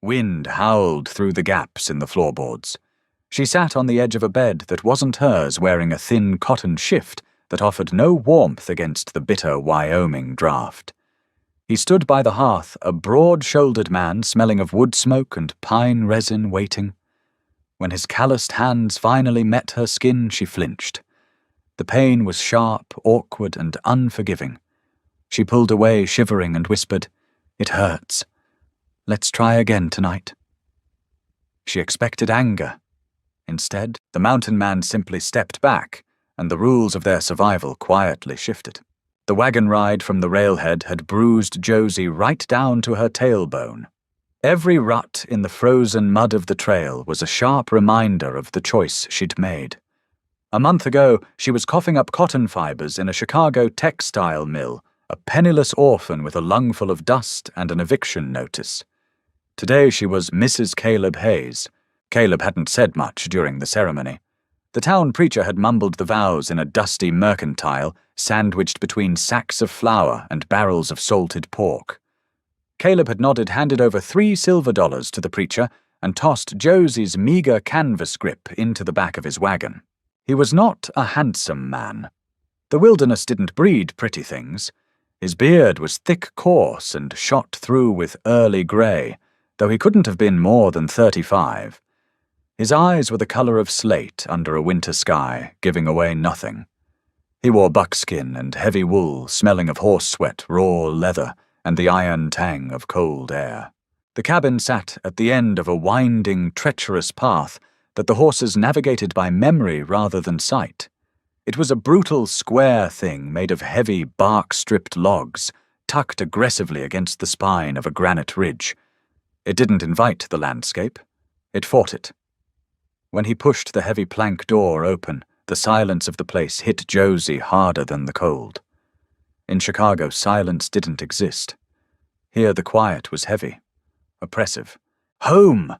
Wind howled through the gaps in the floorboards. She sat on the edge of a bed that wasn't hers, wearing a thin cotton shift that offered no warmth against the bitter Wyoming draft. He stood by the hearth, a broad-shouldered man smelling of wood smoke and pine resin, waiting. When his calloused hands finally met her skin, she flinched. The pain was sharp, awkward, and unforgiving. She pulled away, shivering, and whispered, "It hurts. Let's try again tonight." She expected anger. Instead, the mountain man simply stepped back, and the rules of their survival quietly shifted. The wagon ride from the railhead had bruised Josie right down to her tailbone. Every rut in the frozen mud of the trail was a sharp reminder of the choice she'd made. A month ago, she was coughing up cotton fibers in a Chicago textile mill, a penniless orphan with a lungful of dust and an eviction notice. Today she was Mrs. Caleb Hayes. Caleb hadn't said much during the ceremony. The town preacher had mumbled the vows in a dusty mercantile, sandwiched between sacks of flour and barrels of salted pork. Caleb had nodded, handed over $3 silver to the preacher, and tossed Josie's meager canvas grip into the back of his wagon. He was not a handsome man. The wilderness didn't breed pretty things. His beard was thick, coarse, and shot through with early grey, though he couldn't have been more than 35. His eyes were the colour of slate under a winter sky, giving away nothing. He wore buckskin and heavy wool, smelling of horse sweat, raw leather, and the iron tang of cold air. The cabin sat at the end of a winding, treacherous path that the horses navigated by memory rather than sight. It was a brutal, square thing made of heavy, bark-stripped logs, tucked aggressively against the spine of a granite ridge. It didn't invite the landscape. It fought it. When he pushed the heavy plank door open, the silence of the place hit Josie harder than the cold. In Chicago, silence didn't exist. Here the quiet was heavy, oppressive. "Home,"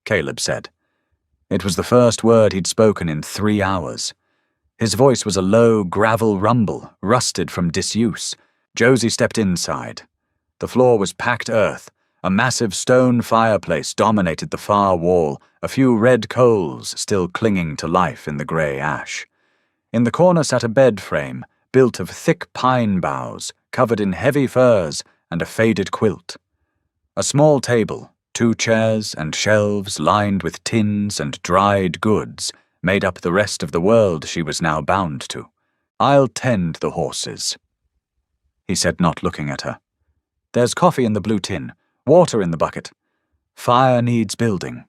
Caleb said. It was the first word he'd spoken in 3 hours. His voice was a low, gravel rumble, rusted from disuse. Josie stepped inside. The floor was packed earth. A massive stone fireplace dominated the far wall, a few red coals still clinging to life in the grey ash. In the corner sat a bed frame, built of thick pine boughs, covered in heavy furs, and a faded quilt. A small table, 2 chairs, and shelves lined with tins and dried goods made up the rest of the world she was now bound to. "I'll tend the horses," he said, not looking at her. "There's coffee in the blue tin. Water in the bucket. Fire needs building."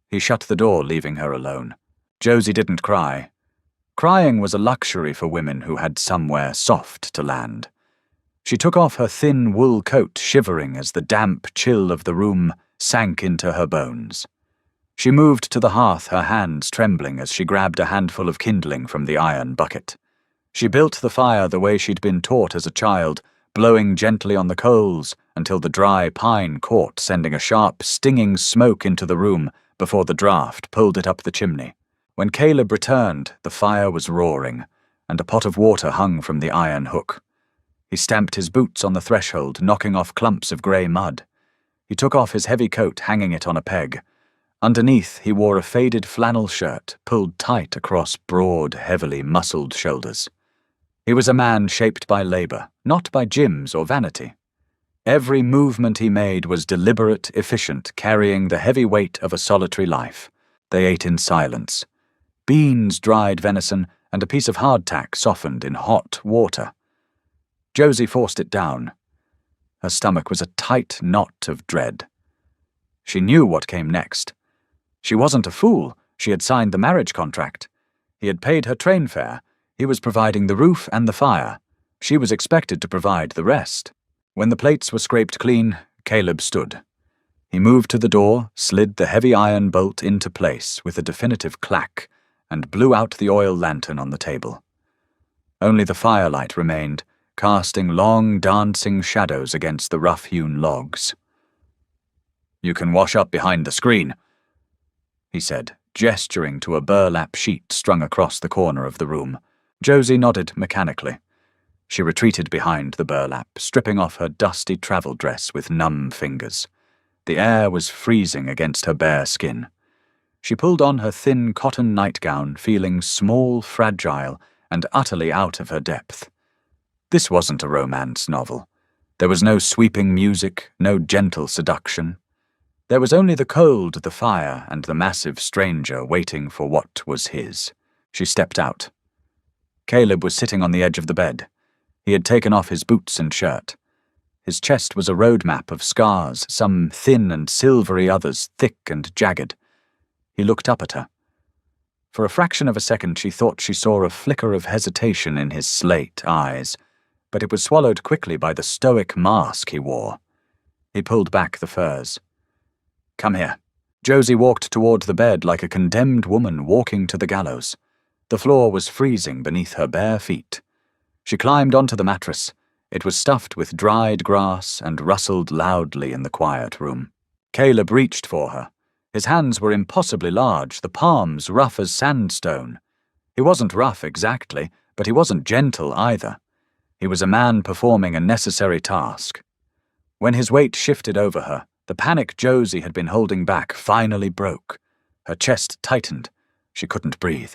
He shut the door, leaving her alone. Josie didn't cry. Crying was a luxury for women who had somewhere soft to land. She took off her thin wool coat, shivering as the damp chill of the room sank into her bones. She moved to the hearth, her hands trembling as she grabbed a handful of kindling from the iron bucket. She built the fire the way she'd been taught as a child, blowing gently on the coals until the dry pine caught, sending a sharp, stinging smoke into the room before the draft pulled it up the chimney. When Caleb returned, the fire was roaring, and a pot of water hung from the iron hook. He stamped his boots on the threshold, knocking off clumps of grey mud. He took off his heavy coat, hanging it on a peg. Underneath, he wore a faded flannel shirt, pulled tight across broad, heavily muscled shoulders. He was a man shaped by labor, not by gyms or vanity. Every movement he made was deliberate, efficient, carrying the heavy weight of a solitary life. They ate in silence. Beans, dried venison, and a piece of hardtack softened in hot water. Josie forced it down. Her stomach was a tight knot of dread. She knew what came next. She wasn't a fool. She had signed the marriage contract. He had paid her train fare. He was providing the roof and the fire. She was expected to provide the rest. When the plates were scraped clean, Caleb stood. He moved to the door, slid the heavy iron bolt into place with a definitive clack, and blew out the oil lantern on the table. Only the firelight remained, casting long, dancing shadows against the rough-hewn logs. "You can wash up behind the screen," he said, gesturing to a burlap sheet strung across the corner of the room. Josie nodded mechanically. She retreated behind the burlap, stripping off her dusty travel dress with numb fingers. The air was freezing against her bare skin. She pulled on her thin cotton nightgown, feeling small, fragile, and utterly out of her depth. This wasn't a romance novel. There was no sweeping music, no gentle seduction. There was only the cold, the fire, and the massive stranger waiting for what was his. She stepped out. Caleb was sitting on the edge of the bed. He had taken off his boots and shirt. His chest was a road map of scars, some thin and silvery, others thick and jagged. He looked up at her. For a fraction of a second she thought she saw a flicker of hesitation in his slate eyes, but it was swallowed quickly by the stoic mask he wore. He pulled back the furs. "Come here." Josie walked toward the bed like a condemned woman walking to the gallows. The floor was freezing beneath her bare feet. She climbed onto the mattress. It was stuffed with dried grass and rustled loudly in the quiet room. Caleb reached for her. His hands were impossibly large, the palms rough as sandstone. He wasn't rough exactly, but he wasn't gentle either. He was a man performing a necessary task. When his weight shifted over her, the panic Josie had been holding back finally broke. Her chest tightened. She couldn't breathe.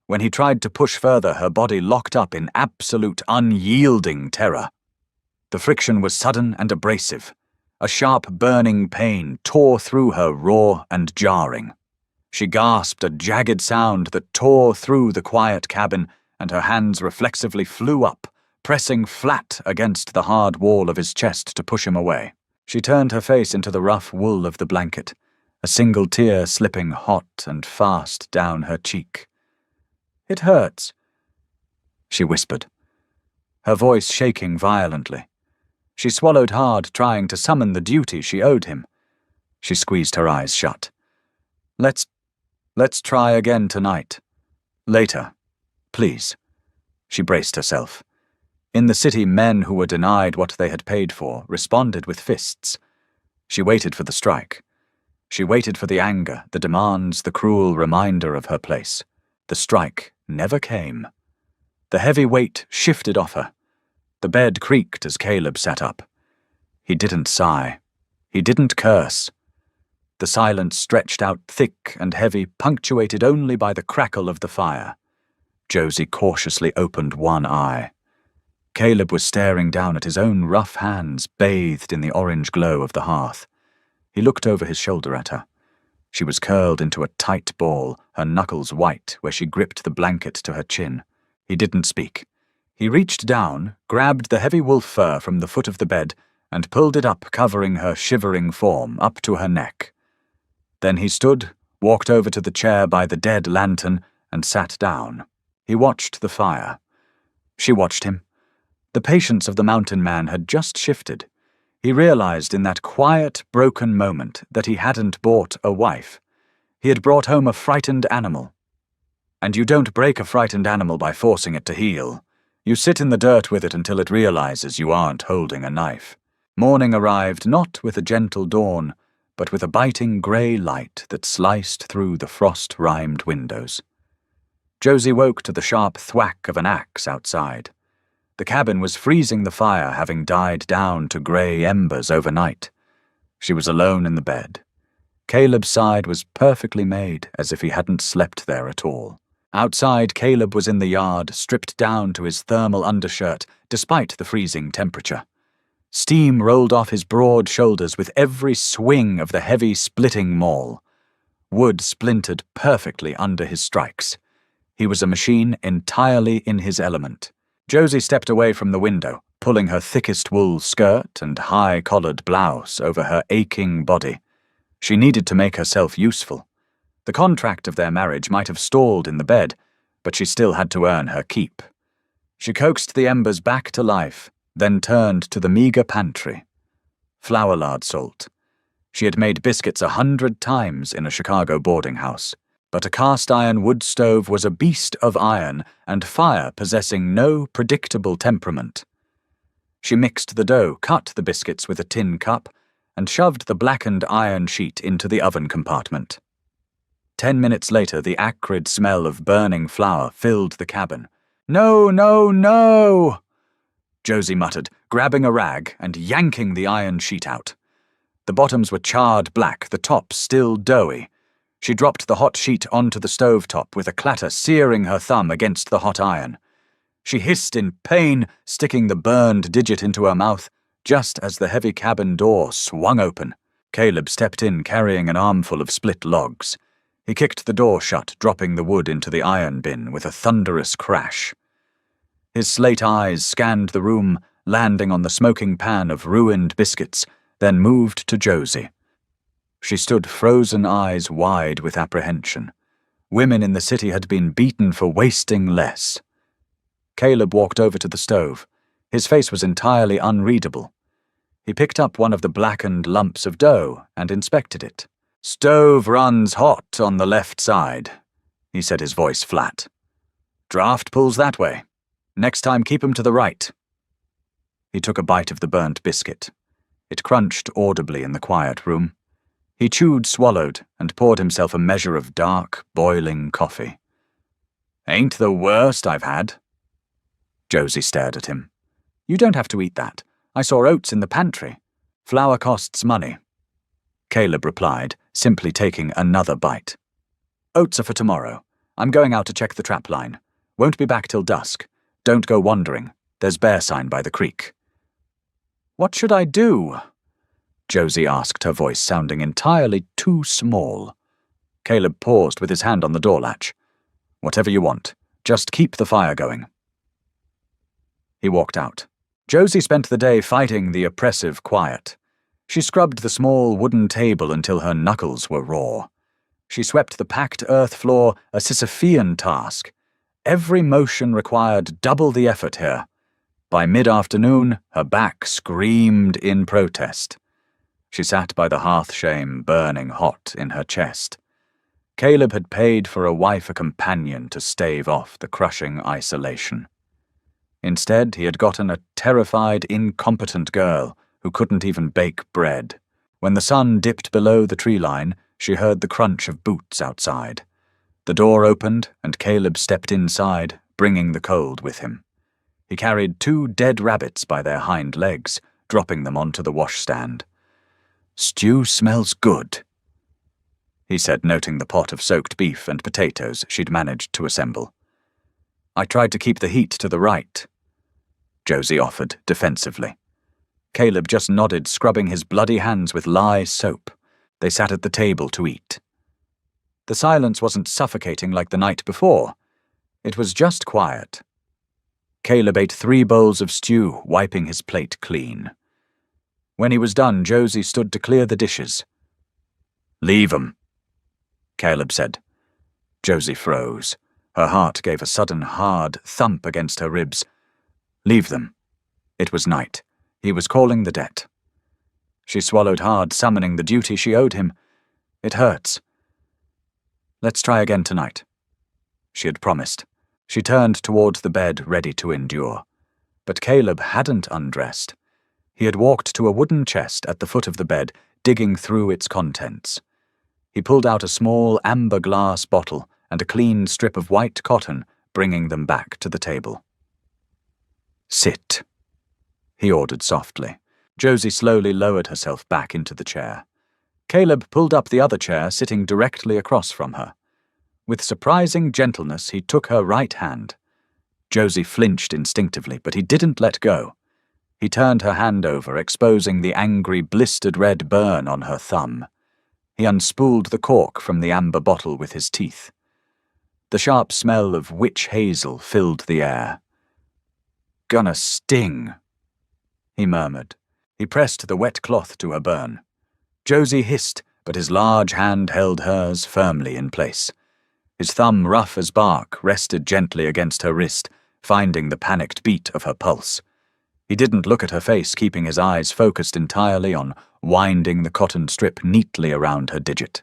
When he tried to push further, her body locked up in absolute, unyielding terror. The friction was sudden and abrasive. A sharp, burning pain tore through her, raw and jarring. She gasped a jagged sound that tore through the quiet cabin, and her hands reflexively flew up, pressing flat against the hard wall of his chest to push him away. She turned her face into the rough wool of the blanket, a single tear slipping hot and fast down her cheek. "It hurts," she whispered, her voice shaking violently. She swallowed hard, trying to summon the duty she owed him. She squeezed her eyes shut. Let's try again tonight. Later. Please." She braced herself. In the city, men who were denied what they had paid for responded with fists. She waited for the strike. She waited for the anger, the demands, the cruel reminder of her place. The strike never came. The heavy weight shifted off her. The bed creaked as Caleb sat up. He didn't sigh. He didn't curse. The silence stretched out thick and heavy, punctuated only by the crackle of the fire. Josie cautiously opened one eye. Caleb was staring down at his own rough hands, bathed in the orange glow of the hearth. He looked over his shoulder at her. She was curled into a tight ball, her knuckles white where she gripped the blanket to her chin. He didn't speak. He reached down, grabbed the heavy wolf fur from the foot of the bed, and pulled it up, covering her shivering form, up to her neck. Then he stood, walked over to the chair by the dead lantern, and sat down. He watched the fire. She watched him. The patience of the mountain man had just shifted. He realized in that quiet, broken moment that he hadn't bought a wife. He had brought home a frightened animal. And you don't break a frightened animal by forcing it to heel. You sit in the dirt with it until it realizes you aren't holding a knife. Morning arrived not with a gentle dawn, but with a biting grey light that sliced through the frost-rimed windows. Josie woke to the sharp thwack of an axe outside. The cabin was freezing, the fire having died down to grey embers overnight. She was alone in the bed. Caleb's side was perfectly made, as if he hadn't slept there at all. Outside, Caleb was in the yard, stripped down to his thermal undershirt, despite the freezing temperature. Steam rolled off his broad shoulders with every swing of the heavy splitting maul. Wood splintered perfectly under his strikes. He was a machine entirely in his element. Josie stepped away from the window, pulling her thickest wool skirt and high-collared blouse over her aching body. She needed to make herself useful. The contract of their marriage might have stalled in the bed, but she still had to earn her keep. She coaxed the embers back to life, then turned to the meager pantry. Flour lard salt. She had made biscuits 100 times in a Chicago boarding house. But a cast-iron wood stove was a beast of iron and fire possessing no predictable temperament. She mixed the dough, cut the biscuits with a tin cup, and shoved the blackened iron sheet into the oven compartment. 10 minutes later, the acrid smell of burning flour filled the cabin. "No, no, no!" Josie muttered, grabbing a rag and yanking the iron sheet out. The bottoms were charred black, the top still doughy. She dropped the hot sheet onto the stove top with a clatter, searing her thumb against the hot iron. She hissed in pain, sticking the burned digit into her mouth, just as the heavy cabin door swung open. Caleb stepped in carrying an armful of split logs. He kicked the door shut, dropping the wood into the iron bin with a thunderous crash. His slate eyes scanned the room, landing on the smoking pan of ruined biscuits, then moved to Josie. She stood frozen eyes wide with apprehension. Women in the city had been beaten for wasting less. Caleb walked over to the stove. His face was entirely unreadable. He picked up one of the blackened lumps of dough and inspected it. "Stove runs hot on the left side," he said, his voice flat. "Draft pulls that way. Next time keep 'em to the right." He took a bite of the burnt biscuit. It crunched audibly in the quiet room. He chewed, swallowed, and poured himself a measure of dark, boiling coffee. "Ain't the worst I've had." Josie stared at him. "You don't have to eat that. I saw oats in the pantry. Flour costs money." Caleb replied, simply taking another bite. "Oats are for tomorrow. I'm going out to check the trap line. Won't be back till dusk. Don't go wandering. There's bear sign by the creek." "What should I do?" Josie asked, her voice sounding entirely too small. Caleb paused with his hand on the door latch. "Whatever you want. Just keep the fire going." He walked out. Josie spent the day fighting the oppressive quiet. She scrubbed the small wooden table until her knuckles were raw. She swept the packed earth floor, a Sisyphean task. Every motion required double the effort here. By mid-afternoon, her back screamed in protest. She sat by the hearth shame burning hot in her chest. Caleb had paid for a wife, a companion, to stave off the crushing isolation. Instead, he had gotten a terrified, incompetent girl who couldn't even bake bread. When the sun dipped below the tree line, she heard the crunch of boots outside. The door opened, and Caleb stepped inside, bringing the cold with him. He carried 2 dead rabbits by their hind legs, dropping them onto the washstand. "Stew smells good," he said, noting the pot of soaked beef and potatoes she'd managed to assemble. "I tried to keep the heat to the right," Josie offered defensively. Caleb just nodded, scrubbing his bloody hands with lye soap. They sat at the table to eat. The silence wasn't suffocating like the night before. It was just quiet. Caleb ate 3 bowls of stew, wiping his plate clean. When he was done, Josie stood to clear the dishes. "Leave 'em," Caleb said. Josie froze. Her heart gave a sudden hard thump against her ribs. Leave them. It was night. He was calling the debt. She swallowed hard, summoning the duty she owed him. "It hurts. Let's try again tonight," she had promised. She turned toward the bed, ready to endure. But Caleb hadn't undressed. He had walked to a wooden chest at the foot of the bed, digging through its contents. He pulled out a small amber glass bottle and a clean strip of white cotton, bringing them back to the table. "Sit," he ordered softly. Josie slowly lowered herself back into the chair. Caleb pulled up the other chair, sitting directly across from her. With surprising gentleness, he took her right hand. Josie flinched instinctively, but he didn't let go. He turned her hand over, exposing the angry, blistered red burn on her thumb. He unspooled the cork from the amber bottle with his teeth. The sharp smell of witch hazel filled the air. "Gonna sting," he murmured. He pressed the wet cloth to her burn. Josie hissed, but his large hand held hers firmly in place. His thumb, rough as bark, rested gently against her wrist, finding the panicked beat of her pulse. He didn't look at her face, keeping his eyes focused entirely on winding the cotton strip neatly around her digit.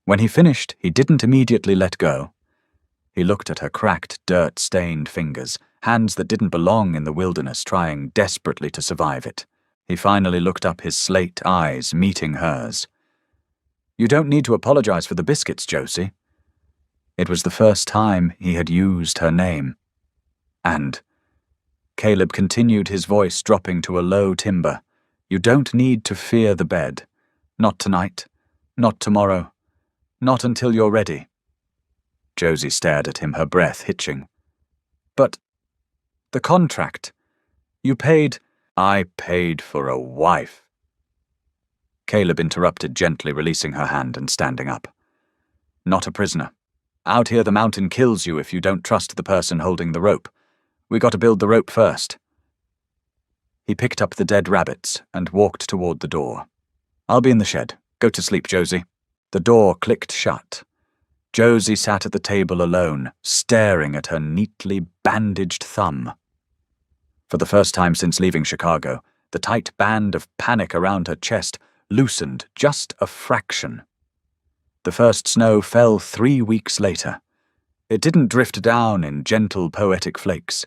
When he finished, he didn't immediately let go. He looked at her cracked, dirt-stained fingers, hands that didn't belong in the wilderness, trying desperately to survive it. He finally looked up, his slate eyes meeting hers. "You don't need to apologize for the biscuits, Josie." It was the first time he had used her name. And Caleb continued, his voice dropping to a low timbre. You don't need to fear the bed. Not tonight. Not tomorrow. Not until you're ready. Josie stared at him, her breath hitching. But the contract. You paid. I paid for a wife. Caleb interrupted, gently releasing her hand and standing up. Not a prisoner. Out here the mountain kills you if you don't trust the person holding the rope. We got to build the rope first. He picked up the dead rabbits and walked toward the door. I'll be in the shed. Go to sleep, Josie. The door clicked shut. Josie sat at the table alone, staring at her neatly bandaged thumb. For the first time since leaving Chicago, the tight band of panic around her chest loosened just a fraction. The first snow fell 3 weeks later. It didn't drift down in gentle, poetic flakes.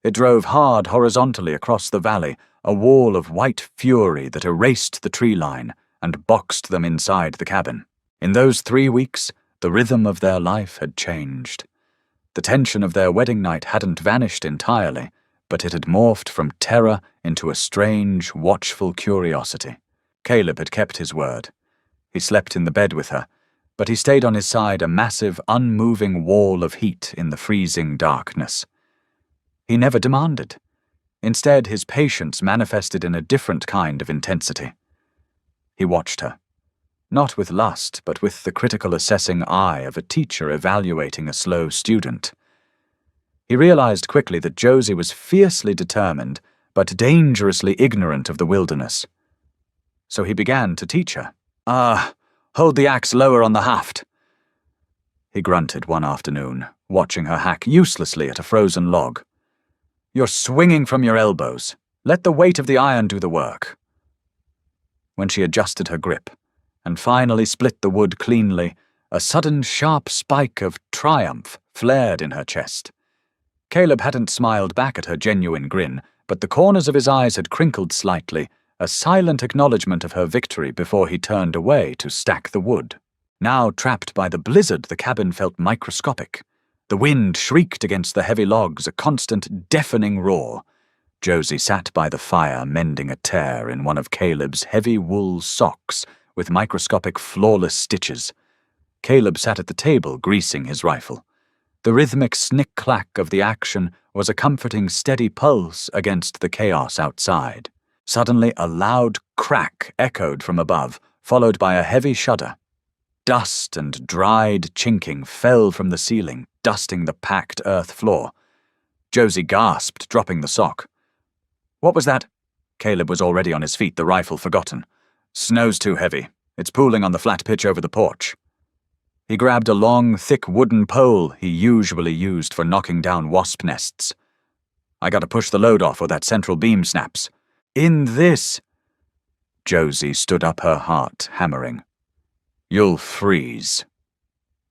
It drove hard horizontally across the valley, a wall of white fury that erased the tree line and boxed them inside the cabin. In those 3 weeks, the rhythm of their life had changed. The tension of their wedding night hadn't vanished entirely, but it had morphed from terror into a strange, watchful curiosity. Caleb had kept his word. He slept in the bed with her, but he stayed on his side, a massive, unmoving wall of heat in the freezing darkness. He never demanded. Instead, his patience manifested in a different kind of intensity. He watched her. Not with lust, but with the critical assessing eye of a teacher evaluating a slow student. He realized quickly that Josie was fiercely determined, but dangerously ignorant of the wilderness. So he began to teach her. Hold the axe lower on the haft. He grunted one afternoon, watching her hack uselessly at a frozen log. You're swinging from your elbows. Let the weight of the iron do the work. When she adjusted her grip, and finally split the wood cleanly, a sudden sharp spike of triumph flared in her chest. Caleb hadn't smiled back at her genuine grin, but the corners of his eyes had crinkled slightly, a silent acknowledgement of her victory before he turned away to stack the wood. Now trapped by the blizzard, the cabin felt microscopic. The wind shrieked against the heavy logs, a constant, deafening roar. Josie sat by the fire, mending a tear in one of Caleb's heavy wool socks with microscopic, flawless stitches. Caleb sat at the table, greasing his rifle. The rhythmic snick-clack of the action was a comforting, steady pulse against the chaos outside. Suddenly, a loud crack echoed from above, followed by a heavy shudder. Dust and dried chinking fell from the ceiling, dusting the packed earth floor. Josie gasped, dropping the sock. What was that? Caleb was already on his feet, the rifle forgotten. Snow's too heavy. It's pooling on the flat pitch over the porch. He grabbed a long, thick wooden pole he usually used for knocking down wasp nests. I gotta push the load off or that central beam snaps. In this! Josie stood up, her heart hammering. You'll freeze.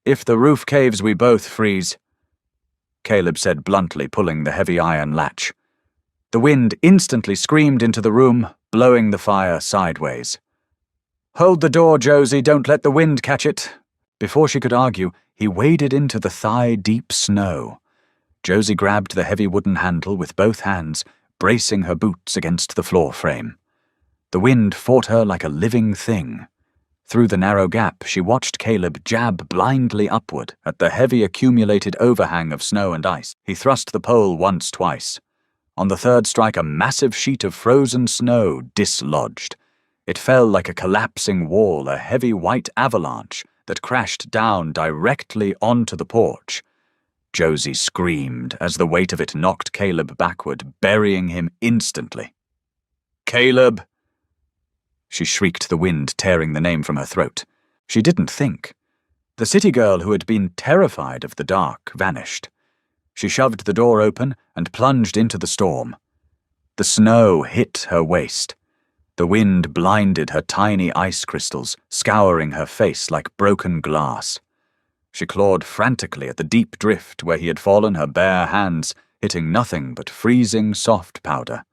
If the roof caves, we both freeze, Caleb said bluntly, pulling the heavy iron latch. The wind instantly screamed into the room, blowing the fire sideways. Hold the door, Josie, don't let the wind catch it. Before she could argue, he waded into the thigh-deep snow. Josie grabbed the heavy wooden handle with both hands, bracing her boots against the floor frame. The wind fought her like a living thing. Through the narrow gap, she watched Caleb jab blindly upward at the heavy accumulated overhang of snow and ice. He thrust the pole once, twice. On the third strike, a massive sheet of frozen snow dislodged. It fell like a collapsing wall, a heavy white avalanche that crashed down directly onto the porch. Josie screamed as the weight of it knocked Caleb backward, burying him instantly. Caleb! She shrieked, the wind tearing the name from her throat. She didn't think. The city girl who had been terrified of the dark vanished. She shoved the door open and plunged into the storm. The snow hit her waist. The wind blinded her tiny ice crystals, scouring her face like broken glass. She clawed frantically at the deep drift where he had fallen, her bare hands hitting nothing but freezing soft powder.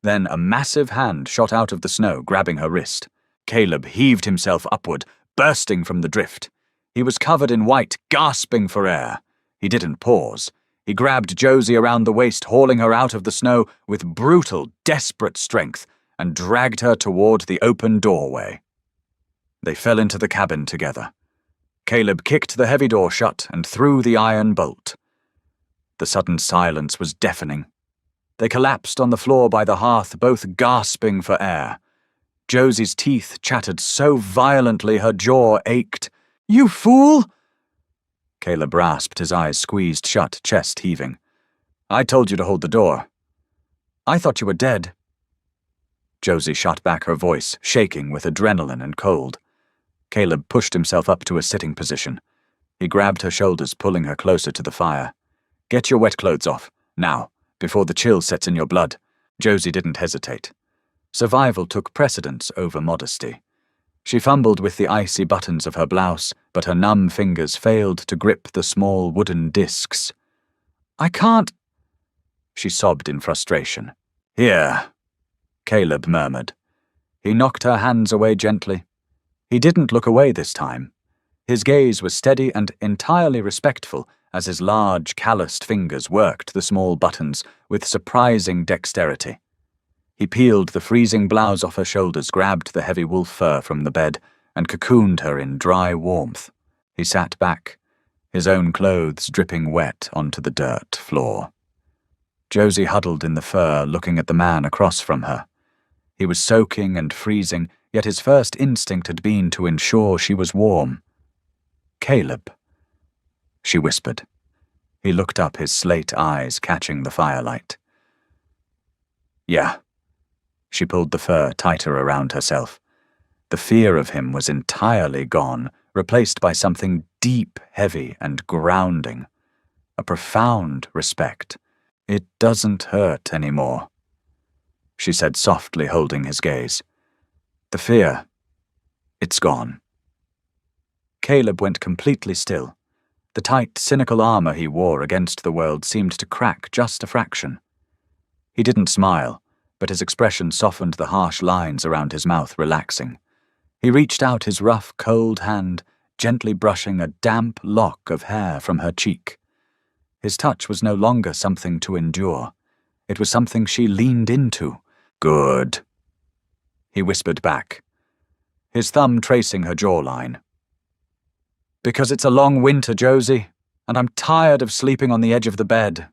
Then a massive hand shot out of the snow, grabbing her wrist. Caleb heaved himself upward, bursting from the drift. He was covered in white, gasping for air. He didn't pause. He grabbed Josie around the waist, hauling her out of the snow with brutal, desperate strength, and dragged her toward the open doorway. They fell into the cabin together. Caleb kicked the heavy door shut and threw the iron bolt. The sudden silence was deafening. They collapsed on the floor by the hearth, both gasping for air. Josie's teeth chattered so violently her jaw ached. "You fool!" Caleb rasped, his eyes squeezed shut, chest heaving. "I told you to hold the door." "I thought you were dead." Josie shot back, her voice shaking with adrenaline and cold. Caleb pushed himself up to a sitting position. He grabbed her shoulders, pulling her closer to the fire. "Get your wet clothes off, now, before the chill sets in your blood." Josie didn't hesitate. Survival took precedence over modesty. She fumbled with the icy buttons of her blouse, but her numb fingers failed to grip the small wooden discs. "I can't," she sobbed in frustration. "Here," Caleb murmured. He knocked her hands away gently. He didn't look away this time. His gaze was steady and entirely respectful as his large, calloused fingers worked the small buttons with surprising dexterity. He peeled the freezing blouse off her shoulders, grabbed the heavy wolf fur from the bed, and cocooned her in dry warmth. He sat back, his own clothes dripping wet onto the dirt floor. Josie huddled in the fur, looking at the man across from her. He was soaking and freezing, yet his first instinct had been to ensure she was warm. "Caleb," she whispered. He looked up, his slate eyes catching the firelight. "Yeah." She pulled the fur tighter around herself. The fear of him was entirely gone, replaced by something deep, heavy, and grounding. A profound respect. "It doesn't hurt anymore," she said softly, holding his gaze. "The fear, it's gone." Caleb went completely still. The tight, cynical armor he wore against the world seemed to crack just a fraction. He didn't smile, but his expression softened, the harsh lines around his mouth relaxing. He reached out his rough, cold hand, gently brushing a damp lock of hair from her cheek. His touch was no longer something to endure. It was something she leaned into. "Good," he whispered back, his thumb tracing her jawline. "Because it's a long winter, Josie, and I'm tired of sleeping on the edge of the bed."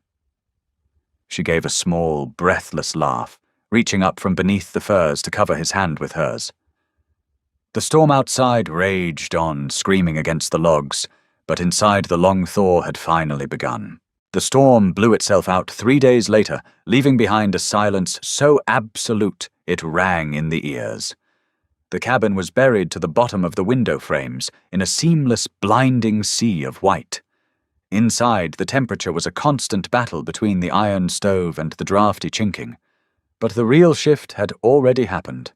She gave a small, breathless laugh, reaching up from beneath the furs to cover his hand with hers. The storm outside raged on, screaming against the logs, but inside the long thaw had finally begun. The storm blew itself out 3 days later, leaving behind a silence so absolute it rang in the ears. The cabin was buried to the bottom of the window frames in a seamless, blinding sea of white. Inside, the temperature was a constant battle between the iron stove and the drafty chinking. But the real shift had already happened.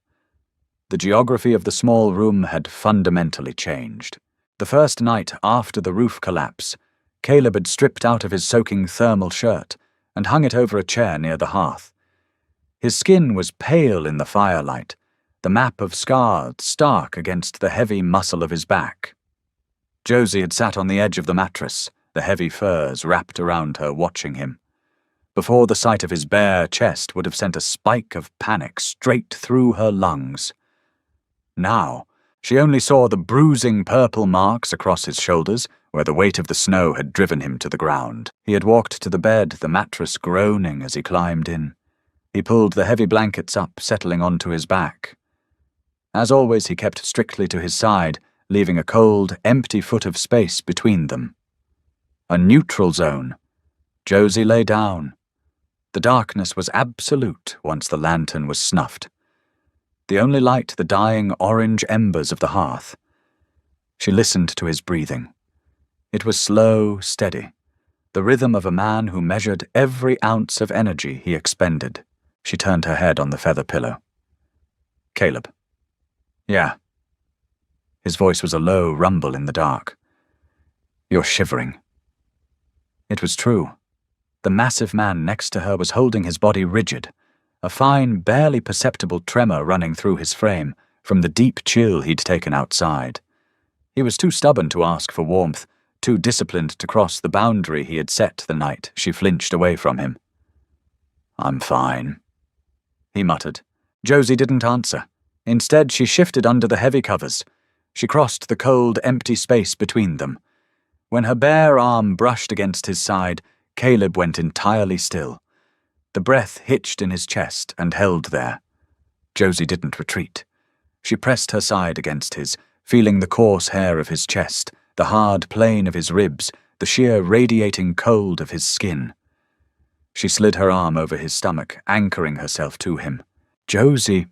The geography of the small room had fundamentally changed. The first night after the roof collapse, Caleb had stripped out of his soaking thermal shirt and hung it over a chair near the hearth. His skin was pale in the firelight, the map of scars stark against the heavy muscle of his back. Josie had sat on the edge of the mattress, the heavy furs wrapped around her, watching him. Before, the sight of his bare chest would have sent a spike of panic straight through her lungs. Now, she only saw the bruising purple marks across his shoulders, where the weight of the snow had driven him to the ground. He had walked to the bed, the mattress groaning as he climbed in. He pulled the heavy blankets up, settling onto his back. As always, he kept strictly to his side, leaving a cold, empty foot of space between them. A neutral zone. Josie lay down. The darkness was absolute once the lantern was snuffed. The only light, the dying orange embers of the hearth. She listened to his breathing. It was slow, steady, the rhythm of a man who measured every ounce of energy he expended. She turned her head on the feather pillow. "Caleb." "Yeah." His voice was a low rumble in the dark. "You're shivering." It was true. The massive man next to her was holding his body rigid, a fine, barely perceptible tremor running through his frame from the deep chill he'd taken outside. He was too stubborn to ask for warmth, too disciplined to cross the boundary he had set the night she flinched away from him. "I'm fine," he muttered, Josie didn't answer. Instead, she shifted under the heavy covers. She crossed the cold, empty space between them. When her bare arm brushed against his side, Caleb went entirely still. The breath hitched in his chest and held there. Josie didn't retreat. She pressed her side against his, feeling the coarse hair of his chest, the hard plane of his ribs, the sheer radiating cold of his skin. She slid her arm over his stomach, anchoring herself to him. "Josie,"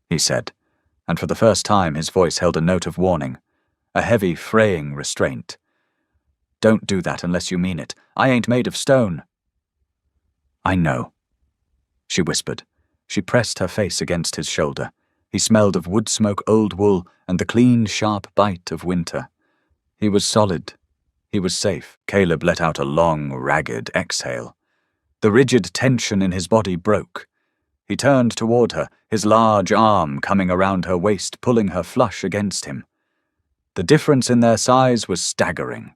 he said, and for the first time his voice held a note of warning, a heavy, fraying restraint. "Don't do that unless you mean it. I ain't made of stone." "I know," she whispered. She pressed her face against his shoulder. He smelled of wood smoke, old wool, and the clean, sharp bite of winter. He was solid. He was safe. Caleb let out a long, ragged exhale. The rigid tension in his body broke. He turned toward her, his large arm coming around her waist, pulling her flush against him. The difference in their size was staggering.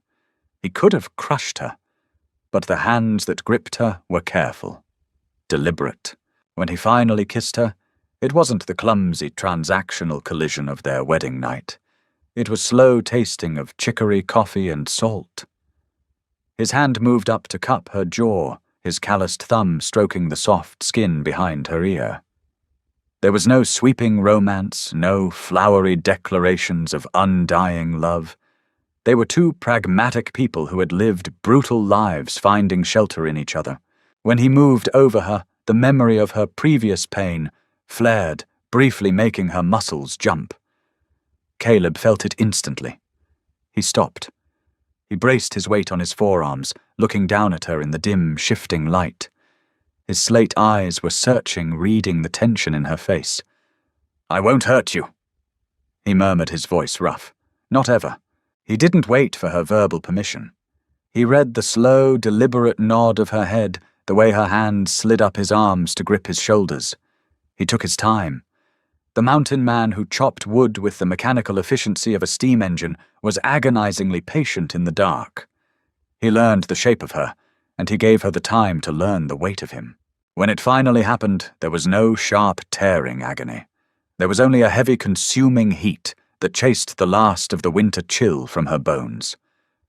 He could have crushed her, but the hands that gripped her were careful, deliberate. When he finally kissed her, it wasn't the clumsy transactional collision of their wedding night. It was slow tasting of chicory, coffee, and salt. His hand moved up to cup her jaw, his calloused thumb stroking the soft skin behind her ear. There was no sweeping romance, no flowery declarations of undying love. They were two pragmatic people who had lived brutal lives finding shelter in each other. When he moved over her, the memory of her previous pain flared, briefly making her muscles jump. Caleb felt it instantly. He stopped. He braced his weight on his forearms, looking down at her in the dim, shifting light. His slate eyes were searching, reading the tension in her face. "I won't hurt you," he murmured, his voice rough. Not ever. He didn't wait for her verbal permission. He read the slow, deliberate nod of her head, the way her hand slid up his arms to grip his shoulders. He took his time. The mountain man who chopped wood with the mechanical efficiency of a steam engine was agonizingly patient in the dark. He learned the shape of her, and he gave her the time to learn the weight of him. When it finally happened, there was no sharp, tearing agony. There was only a heavy, consuming heat that chased the last of the winter chill from her bones.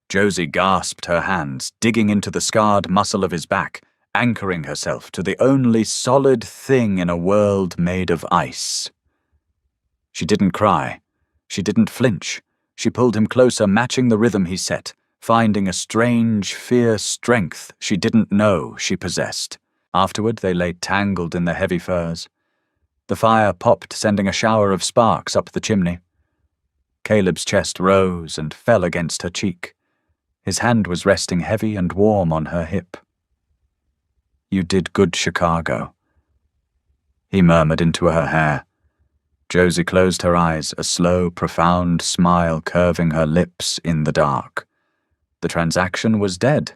Josie gasped her hands, digging into the scarred muscle of his back, anchoring herself to the only solid thing in a world made of ice. She didn't cry. She didn't flinch. She pulled him closer, matching the rhythm he set, finding a strange, fierce strength she didn't know she possessed. Afterward, they lay tangled in the heavy furs. The fire popped, sending a shower of sparks up the chimney. Caleb's chest rose and fell against her cheek. His hand was resting heavy and warm on her hip. "You did good, Chicago," he murmured into her hair. Josie closed her eyes, a slow, profound smile curving her lips in the dark. The transaction was dead.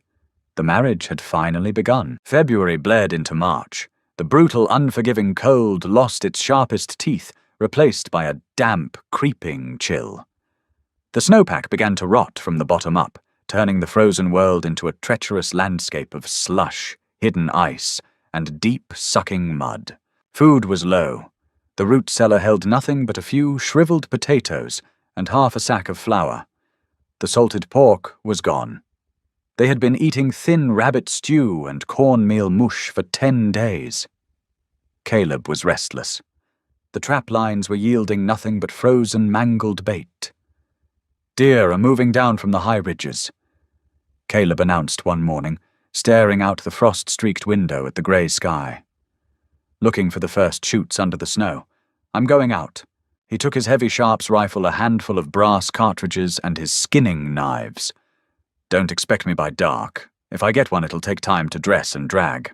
The marriage had finally begun. February bled into March. The brutal, unforgiving cold lost its sharpest teeth, replaced by a damp, creeping chill. The snowpack began to rot from the bottom up, turning the frozen world into a treacherous landscape of slush, hidden ice, and deep, sucking mud. Food was low. The root cellar held nothing but a few shriveled potatoes and half a sack of flour. The salted pork was gone. They had been eating thin rabbit stew and cornmeal mush for 10 days. Caleb was restless. The trap lines were yielding nothing but frozen, mangled bait. "Deer are moving down from the high ridges," Caleb announced one morning, staring out the frost-streaked window at the grey sky. Looking for the first shoots under the snow. "I'm going out." He took his heavy sharps rifle, a handful of brass cartridges, and his skinning knives. "Don't expect me by dark. If I get one, it'll take time to dress and drag."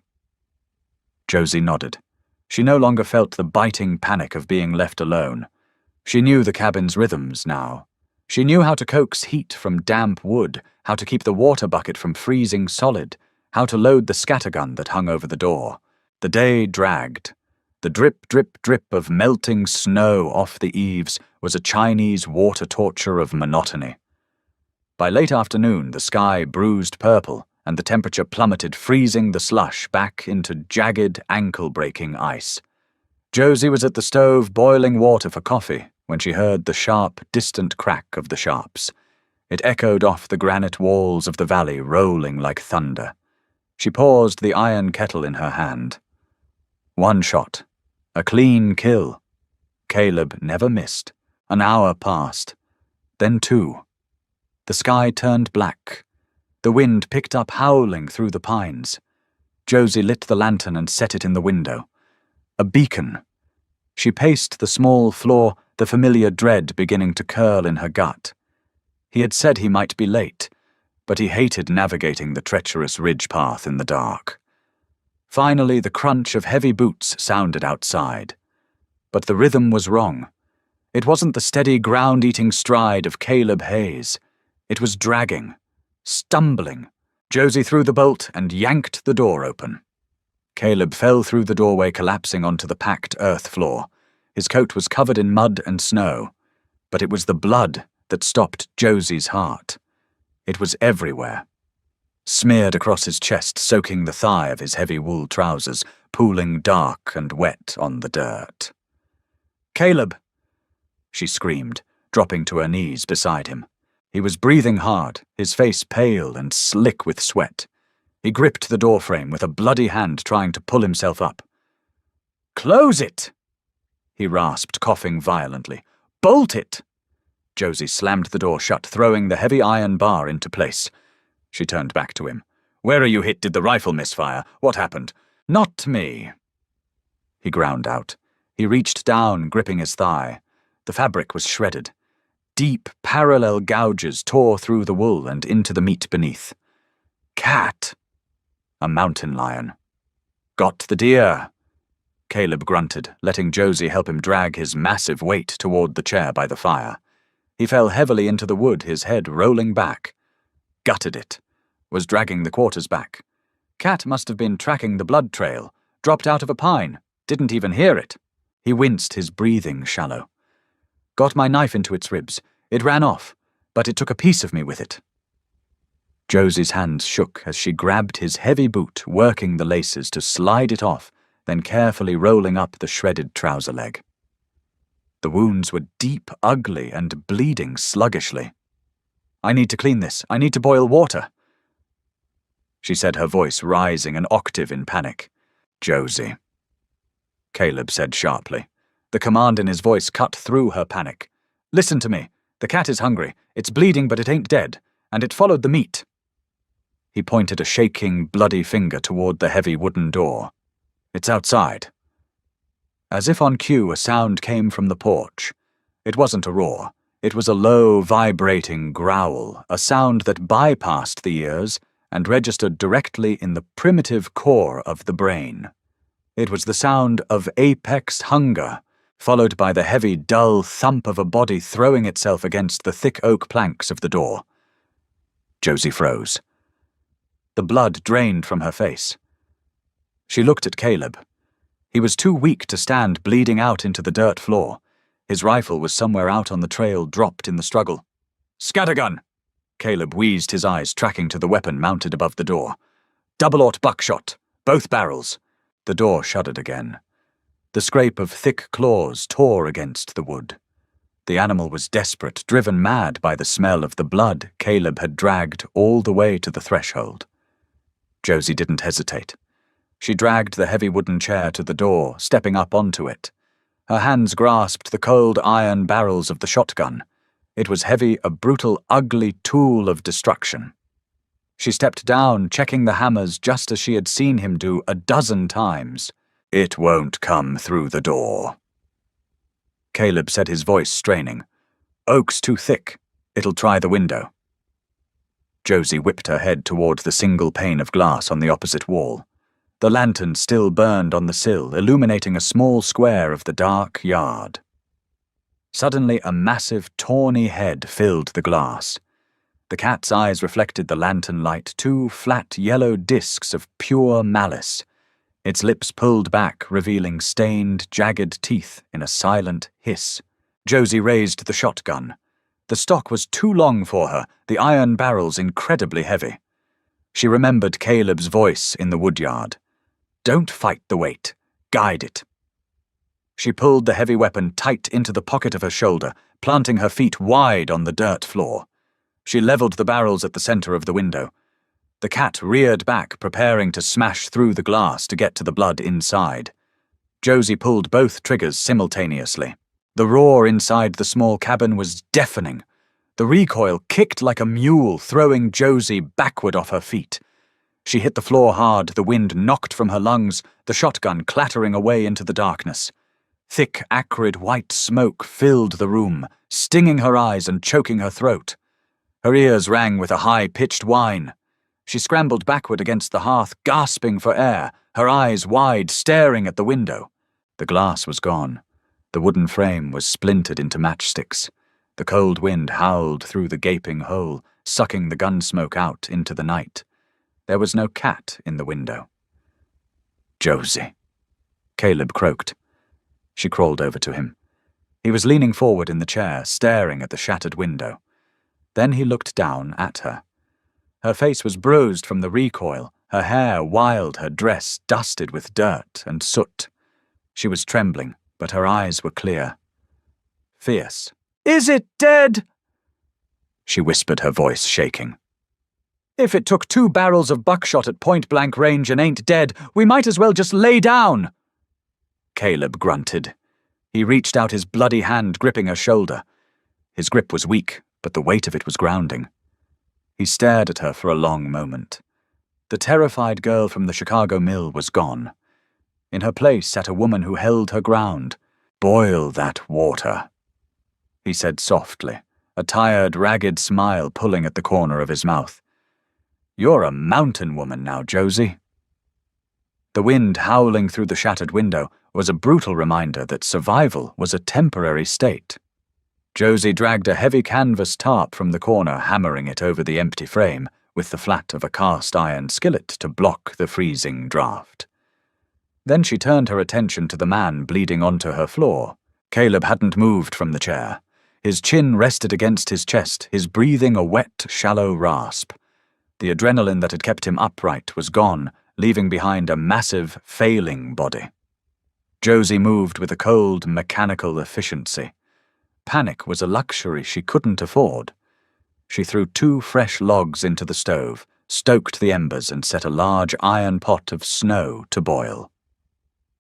Josie nodded. She no longer felt the biting panic of being left alone. She knew the cabin's rhythms now. She knew how to coax heat from damp wood, how to keep the water bucket from freezing solid, how to load the scattergun that hung over the door. The day dragged. The drip, drip, drip of melting snow off the eaves was a Chinese water torture of monotony. By late afternoon, the sky bruised purple, and the temperature plummeted, freezing the slush back into jagged, ankle-breaking ice. Josie was at the stove boiling water for coffee when she heard the sharp, distant crack of the sharps. It echoed off the granite walls of the valley, rolling like thunder. She paused the iron kettle in her hand. One shot. A clean kill. Caleb never missed. An hour passed. Then two. The sky turned black. The wind picked up howling through the pines. Josie lit the lantern and set it in the window. A beacon. She paced the small floor, the familiar dread beginning to curl in her gut. He had said he might be late, but he hated navigating the treacherous ridge path in the dark. Finally, the crunch of heavy boots sounded outside. But the rhythm was wrong. It wasn't the steady ground-eating stride of Caleb Hayes. It was dragging, stumbling. Josie threw the bolt and yanked the door open. Caleb fell through the doorway, collapsing onto the packed earth floor. His coat was covered in mud and snow, but it was the blood that stopped Josie's heart. It was everywhere. Smeared across his chest, soaking the thigh of his heavy wool trousers, pooling dark and wet on the dirt. "Caleb!" she screamed, dropping to her knees beside him. He was breathing hard, his face pale and slick with sweat. He gripped the doorframe with a bloody hand, trying to pull himself up. "Close it!" he rasped, coughing violently. "Bolt it!" Josie slammed the door shut, throwing the heavy iron bar into place. She turned back to him. "Where are you hit? Did the rifle misfire? What happened?" "Not me," he ground out. He reached down, gripping his thigh. The fabric was shredded. Deep, parallel gouges tore through the wool and into the meat beneath. "Cat!" A mountain lion. "Got the deer," Caleb grunted, letting Josie help him drag his massive weight toward the chair by the fire. He fell heavily into the wood, his head rolling back. Gutted it. Was dragging the quarters back. Cat must have been tracking the blood trail. Dropped out of a pine. Didn't even hear it. He winced, his breathing shallow. "Got my knife into its ribs. It ran off, but it took a piece of me with it." Josie's hands shook as she grabbed his heavy boot, working the laces to slide it off, then carefully rolling up the shredded trouser leg. The wounds were deep, ugly, and bleeding sluggishly. "I need to clean this. I need to boil water," she said, her voice rising an octave in panic. "Josie," Caleb said sharply. The command in his voice cut through her panic. "Listen to me. The cat is hungry. It's bleeding, but it ain't dead. And it followed the meat." He pointed a shaking, bloody finger toward the heavy wooden door. "It's outside." As if on cue, a sound came from the porch. It wasn't a roar. It was a low, vibrating growl, a sound that bypassed the ears and registered directly in the primitive core of the brain. It was the sound of apex hunger, followed by the heavy, dull thump of a body throwing itself against the thick oak planks of the door. Josie froze. The blood drained from her face. She looked at Caleb. He was too weak to stand, bleeding out into the dirt floor. His rifle was somewhere out on the trail, dropped in the struggle. "Scattergun!" Caleb wheezed, his eyes tracking to the weapon mounted above the door. "Double-aught buckshot. Both barrels." The door shuddered again. The scrape of thick claws tore against the wood. The animal was desperate, driven mad by the smell of the blood Caleb had dragged all the way to the threshold. Josie didn't hesitate. She dragged the heavy wooden chair to the door, stepping up onto it. Her hands grasped the cold iron barrels of the shotgun. It was heavy, a brutal, ugly tool of destruction. She stepped down, checking the hammers just as she had seen him do a dozen times. "It won't come through the door," Caleb said, his voice straining. "Oak's too thick. It'll try the window." Josie whipped her head toward the single pane of glass on the opposite wall. The lantern still burned on the sill, illuminating a small square of the dark yard. Suddenly, a massive, tawny head filled the glass. The cat's eyes reflected the lantern light, two flat yellow discs of pure malice. Its lips pulled back, revealing stained, jagged teeth in a silent hiss. Josie raised the shotgun. The stock was too long for her, the iron barrels incredibly heavy. She remembered Caleb's voice in the woodyard. "Don't fight the weight. Guide it." She pulled the heavy weapon tight into the pocket of her shoulder, planting her feet wide on the dirt floor. She leveled the barrels at the center of the window. The cat reared back, preparing to smash through the glass to get to the blood inside. Josie pulled both triggers simultaneously. The roar inside the small cabin was deafening. The recoil kicked like a mule, throwing Josie backward off her feet. She hit the floor hard, the wind knocked from her lungs, the shotgun clattering away into the darkness. Thick, acrid white smoke filled the room, stinging her eyes and choking her throat. Her ears rang with a high-pitched whine. She scrambled backward against the hearth, gasping for air, her eyes wide, staring at the window. The glass was gone. The wooden frame was splintered into matchsticks. The cold wind howled through the gaping hole, sucking the gun smoke out into the night. There was no cat in the window. "Josie," Caleb croaked. She crawled over to him. He was leaning forward in the chair, staring at the shattered window. Then he looked down at her. Her face was bruised from the recoil, her hair wild, her dress dusted with dirt and soot. She was trembling, but her eyes were clear. Fierce. "Is it dead?" she whispered, her voice shaking. "If it took 2 barrels of buckshot at point-blank range and ain't dead, we might as well just lay down." Caleb grunted. He reached out his bloody hand, gripping her shoulder. His grip was weak, but the weight of it was grounding. He stared at her for a long moment. The terrified girl from the Chicago mill was gone. In her place sat a woman who held her ground. "Boil that water," he said softly, a tired, ragged smile pulling at the corner of his mouth. "You're a mountain woman now, Josie." The wind howling through the shattered window was a brutal reminder that survival was a temporary state. Josie dragged a heavy canvas tarp from the corner, hammering it over the empty frame with the flat of a cast-iron skillet to block the freezing draft. Then she turned her attention to the man bleeding onto her floor. Caleb hadn't moved from the chair. His chin rested against his chest, his breathing a wet, shallow rasp. The adrenaline that had kept him upright was gone, leaving behind a massive, failing body. Josie moved with a cold, mechanical efficiency. Panic was a luxury she couldn't afford. She threw 2 fresh logs into the stove, stoked the embers, and set a large iron pot of snow to boil.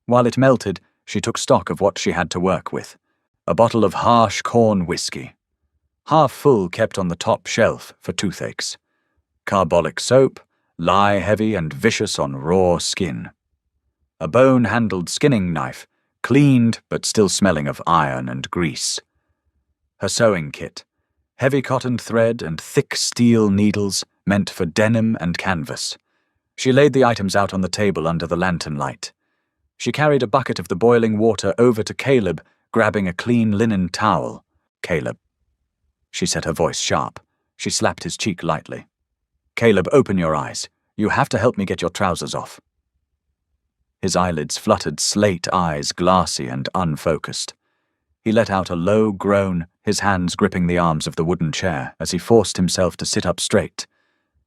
While it melted, she took stock of what she had to work with. A bottle of harsh corn whiskey. Half full, kept on the top shelf for toothaches. Carbolic soap, lye-heavy and vicious on raw skin. A bone-handled skinning knife, cleaned but still smelling of iron and grease. Her sewing kit, heavy cotton thread and thick steel needles meant for denim and canvas. She laid the items out on the table under the lantern light. She carried a bucket of the boiling water over to Caleb, grabbing a clean linen towel. "Caleb." She set her voice sharp. She slapped his cheek lightly. "Caleb, open your eyes. You have to help me get your trousers off." His eyelids fluttered, slate eyes glassy and unfocused. He let out a low groan, his hands gripping the arms of the wooden chair as he forced himself to sit up straight.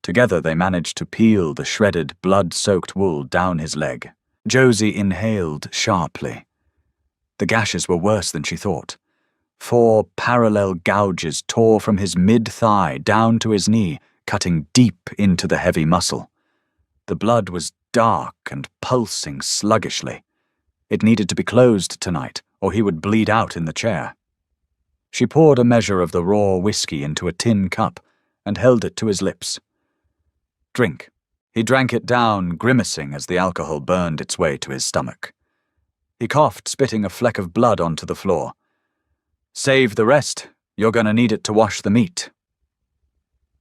Together they managed to peel the shredded, blood-soaked wool down his leg. Josie inhaled sharply. The gashes were worse than she thought. 4 parallel gouges tore from his mid-thigh down to his knee, cutting deep into the heavy muscle. The blood was dark and pulsing sluggishly. It needed to be closed tonight, or he would bleed out in the chair. She poured a measure of the raw whiskey into a tin cup and held it to his lips. "Drink." He drank it down, grimacing as the alcohol burned its way to his stomach. He coughed, spitting a fleck of blood onto the floor. "Save the rest. You're gonna need it to wash the meat."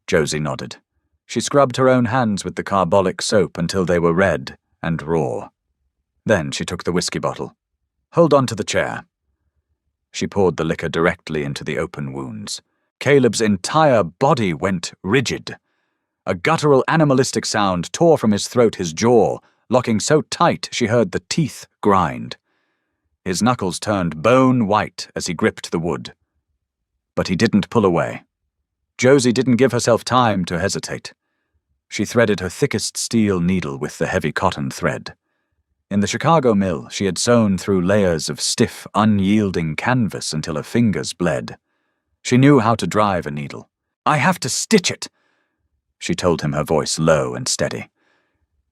Josie nodded. She scrubbed her own hands with the carbolic soap until they were red and raw. Then she took the whiskey bottle. "Hold on to the chair." She poured the liquor directly into the open wounds. Caleb's entire body went rigid. A guttural, animalistic sound tore from his throat, his jaw, locking so tight she heard the teeth grind. His knuckles turned bone white as he gripped the wood. But he didn't pull away. Josie didn't give herself time to hesitate. She threaded her thickest steel needle with the heavy cotton thread. In the Chicago mill, she had sewn through layers of stiff, unyielding canvas until her fingers bled. She knew how to drive a needle. "I have to stitch it," she told him, her voice low and steady.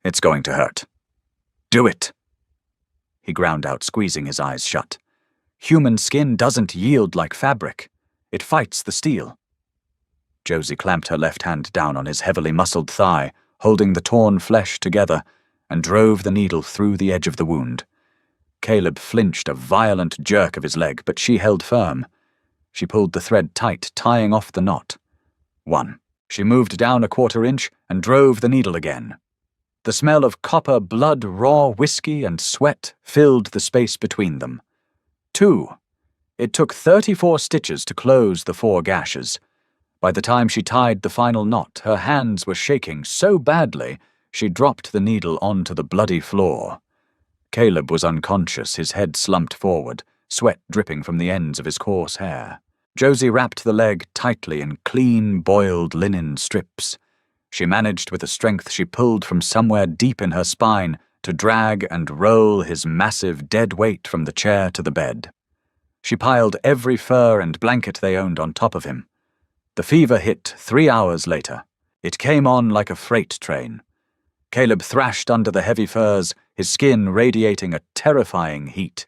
"It's going to hurt. Do it," he ground out, squeezing his eyes shut. "Human skin doesn't yield like fabric. It fights the steel." Josie clamped her left hand down on his heavily muscled thigh, holding the torn flesh together, and drove the needle through the edge of the wound. Caleb flinched a violent jerk of his leg, but she held firm. She pulled the thread tight, tying off the knot. 1. She moved down a 1/4 inch and drove the needle again. The smell of copper, blood, raw whiskey, and sweat filled the space between them. 2. It took 34 stitches to close the 4 gashes. By the time she tied the final knot, her hands were shaking so badly she dropped the needle onto the bloody floor. Caleb was unconscious, his head slumped forward, sweat dripping from the ends of his coarse hair. Josie wrapped the leg tightly in clean, boiled linen strips. She managed, with a strength she pulled from somewhere deep in her spine, to drag and roll his massive dead weight from the chair to the bed. She piled every fur and blanket they owned on top of him. The fever hit 3 hours later. It came on like a freight train. Caleb thrashed under the heavy furs, his skin radiating a terrifying heat.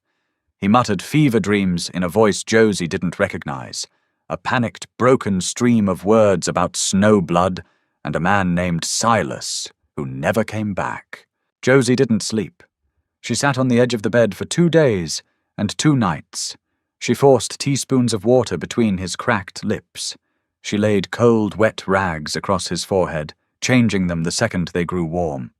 He muttered fever dreams in a voice Josie didn't recognize, a panicked, broken stream of words about snow blood and a man named Silas, who never came back. Josie didn't sleep. She sat on the edge of the bed for 2 days and 2 nights. She forced teaspoons of water between his cracked lips. She laid cold, wet rags across his forehead, changing them the second they grew warm.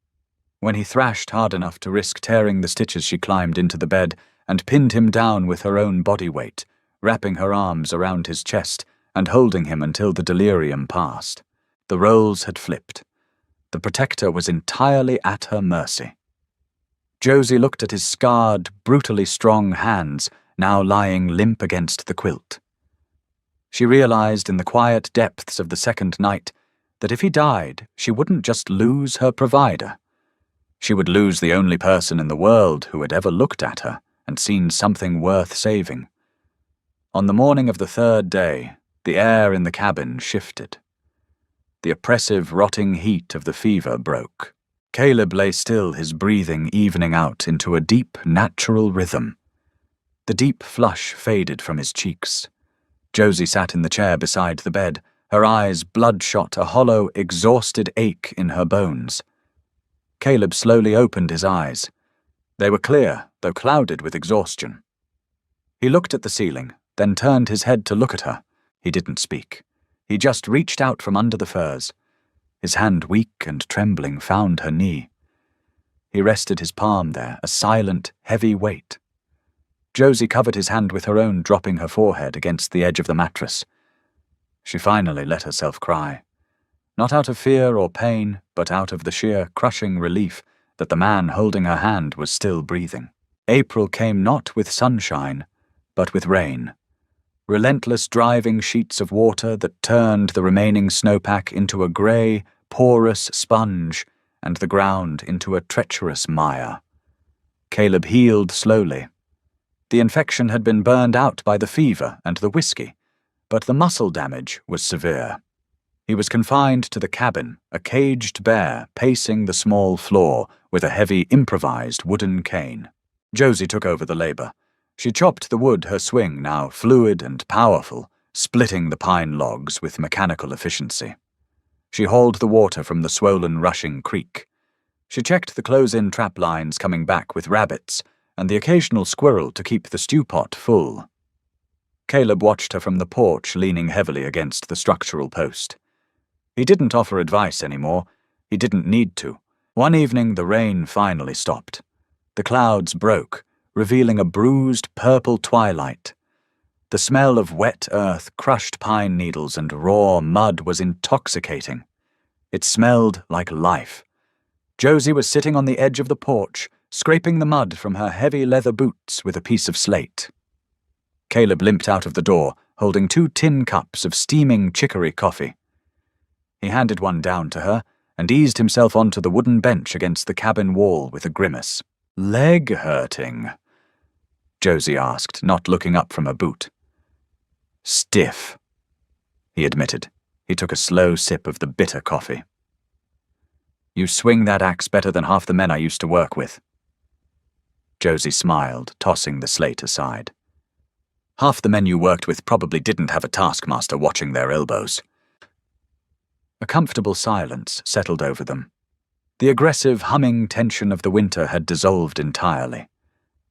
When he thrashed hard enough to risk tearing the stitches, she climbed into the bed and pinned him down with her own body weight, wrapping her arms around his chest and holding him until the delirium passed. The roles had flipped. The protector was entirely at her mercy. Josie looked at his scarred, brutally strong hands, now lying limp against the quilt. She realized in the quiet depths of the second night that if he died, she wouldn't just lose her provider. She would lose the only person in the world who had ever looked at her and seen something worth saving. On the morning of the 3rd day, the air in the cabin shifted. The oppressive, rotting heat of the fever broke. Caleb lay still, his breathing evening out into a deep, natural rhythm. The deep flush faded from his cheeks. Josie sat in the chair beside the bed, her eyes bloodshot, a hollow, exhausted ache in her bones. Caleb slowly opened his eyes. They were clear, though clouded with exhaustion. He looked at the ceiling, then turned his head to look at her. He didn't speak. He just reached out from under the furs. His hand, weak and trembling, found her knee. He rested his palm there, a silent, heavy weight. Josie covered his hand with her own, dropping her forehead against the edge of the mattress. She finally let herself cry. Not out of fear or pain, but out of the sheer, crushing relief that the man holding her hand was still breathing. April came not with sunshine, but with rain. Relentless driving sheets of water that turned the remaining snowpack into a grey, porous sponge and the ground into a treacherous mire. Caleb healed slowly. The infection had been burned out by the fever and the whiskey, but the muscle damage was severe. He was confined to the cabin, a caged bear pacing the small floor with a heavy improvised wooden cane. Josie took over the labor. She chopped the wood, her swing now fluid and powerful, splitting the pine logs with mechanical efficiency. She hauled the water from the swollen, rushing creek. She checked the close-in trap lines coming back with rabbits and the occasional squirrel to keep the stew pot full. Caleb watched her from the porch, leaning heavily against the structural post. He didn't offer advice anymore. He didn't need to. One evening, the rain finally stopped. The clouds broke, revealing a bruised purple twilight. The smell of wet earth, crushed pine needles, and raw mud was intoxicating. It smelled like life. Josie was sitting on the edge of the porch, scraping the mud from her heavy leather boots with a piece of slate. Caleb limped out of the door, holding 2 tin cups of steaming chicory coffee. He handed one down to her and eased himself onto the wooden bench against the cabin wall with a grimace. "Leg hurting?" Josie asked, not looking up from a boot. "Stiff," he admitted. He took a slow sip of the bitter coffee. "You swing that axe better than half the men I used to work with." Josie smiled, tossing the slate aside. "Half the men you worked with probably didn't have a taskmaster watching their elbows." A comfortable silence settled over them. The aggressive, humming tension of the winter had dissolved entirely.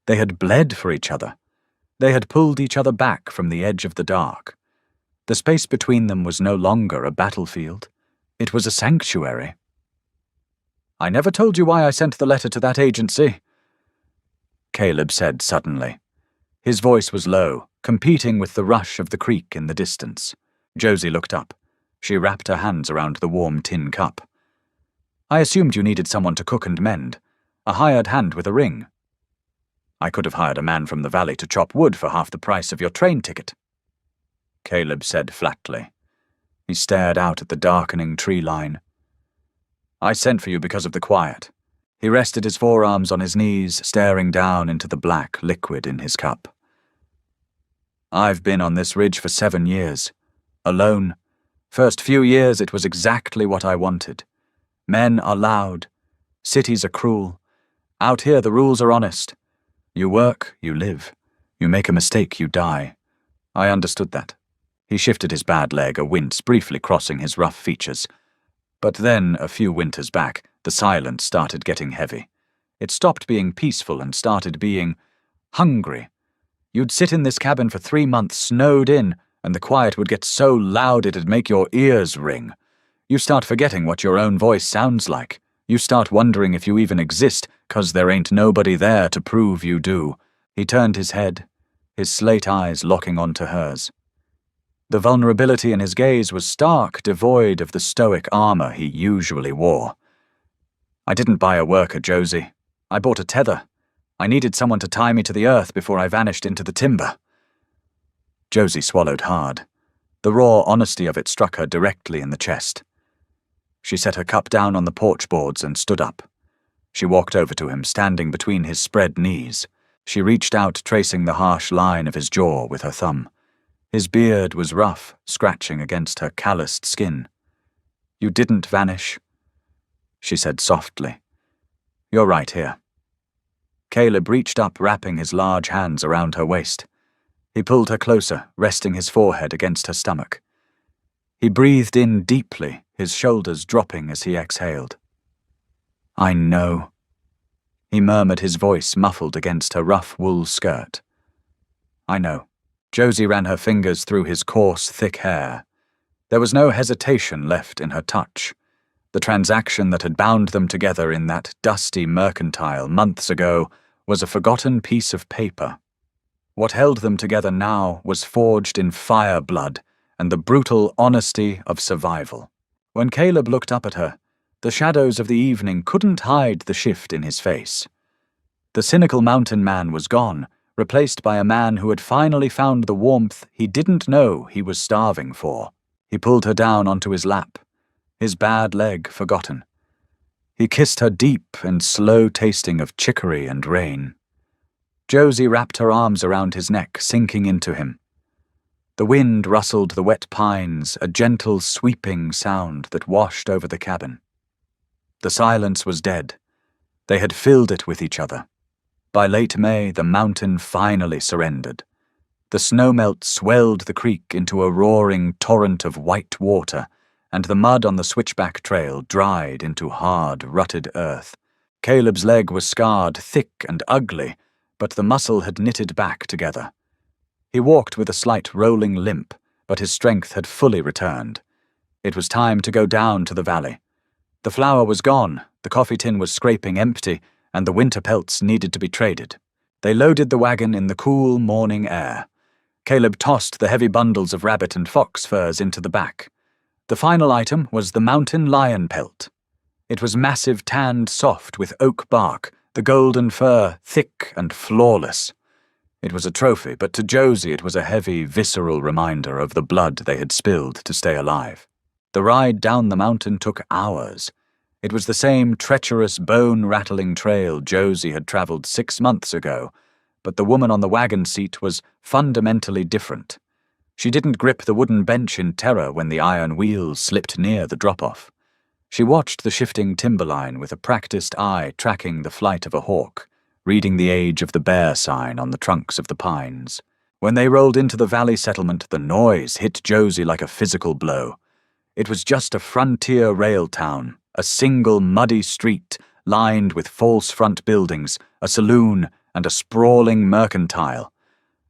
They had bled for each other. They had pulled each other back from the edge of the dark. The space between them was no longer a battlefield. It was a sanctuary. "I never told you why I sent the letter to that agency," Caleb said suddenly. His voice was low, competing with the rush of the creek in the distance. Josie looked up. She wrapped her hands around the warm tin cup. "I assumed you needed someone to cook and mend, a hired hand with a ring." "I could have hired a man from the valley to chop wood for half the price of your train ticket," Caleb said flatly. He stared out at the darkening tree line. "I sent for you because of the quiet." He rested his forearms on his knees, staring down into the black liquid in his cup. "I've been on this ridge for 7 years. Alone. First few years it was exactly what I wanted. Men are loud. Cities are cruel. Out here the rules are honest. You work, you live. You make a mistake, you die. I understood that." He shifted his bad leg, a wince briefly crossing his rough features. But then, a few winters back, the silence started getting heavy. It stopped being peaceful and started being hungry. You'd sit in this cabin for 3 months, snowed in, and the quiet would get so loud it'd make your ears ring. You start forgetting what your own voice sounds like. You start wondering if you even exist, 'cause there ain't nobody there to prove you do. He turned his head, his slate eyes locking onto hers. The vulnerability in his gaze was stark, devoid of the stoic armor he usually wore. "I didn't buy a worker, Josie. I bought a tether. I needed someone to tie me to the earth before I vanished into the timber." Josie swallowed hard. The raw honesty of it struck her directly in the chest. She set her cup down on the porch boards and stood up. She walked over to him, standing between his spread knees. She reached out, tracing the harsh line of his jaw with her thumb. His beard was rough, scratching against her calloused skin. "You didn't vanish," she said softly. "You're right here." Caleb reached up, wrapping his large hands around her waist. He pulled her closer, resting his forehead against her stomach. He breathed in deeply, his shoulders dropping as he exhaled. "I know," he murmured, his voice muffled against her rough wool skirt. "I know." Josie ran her fingers through his coarse, thick hair. There was no hesitation left in her touch. The transaction that had bound them together in that dusty mercantile months ago was a forgotten piece of paper. What held them together now was forged in fire blood and the brutal honesty of survival. When Caleb looked up at her, the shadows of the evening couldn't hide the shift in his face. The cynical mountain man was gone, replaced by a man who had finally found the warmth he didn't know he was starving for. He pulled her down onto his lap, his bad leg forgotten. He kissed her deep and slow tasting of chicory and rain. Josie wrapped her arms around his neck, sinking into him. The wind rustled the wet pines, a gentle sweeping sound that washed over the cabin. The silence was dead. They had filled it with each other. By late May, the mountain finally surrendered. The snowmelt swelled the creek into a roaring torrent of white water, and the mud on the switchback trail dried into hard, rutted earth. Caleb's leg was scarred, thick and ugly, but the muscle had knitted back together. He walked with a slight rolling limp, but his strength had fully returned. It was time to go down to the valley. The flour was gone, the coffee tin was scraping empty, and the winter pelts needed to be traded. They loaded the wagon in the cool morning air. Caleb tossed the heavy bundles of rabbit and fox furs into the back. The final item was the mountain lion pelt. It was massive, tanned, soft, with oak bark, the golden fur thick and flawless. It was a trophy, but to Josie it was a heavy, visceral reminder of the blood they had spilled to stay alive. The ride down the mountain took hours. It was the same treacherous, bone-rattling trail Josie had traveled 6 months ago, but the woman on the wagon seat was fundamentally different. She didn't grip the wooden bench in terror when the iron wheels slipped near the drop-off. She watched the shifting timberline with a practiced eye tracking the flight of a hawk, reading the age of the bear sign on the trunks of the pines. When they rolled into the valley settlement, the noise hit Josie like a physical blow. It was just a frontier rail town, a single muddy street lined with false front buildings, a saloon, and a sprawling mercantile.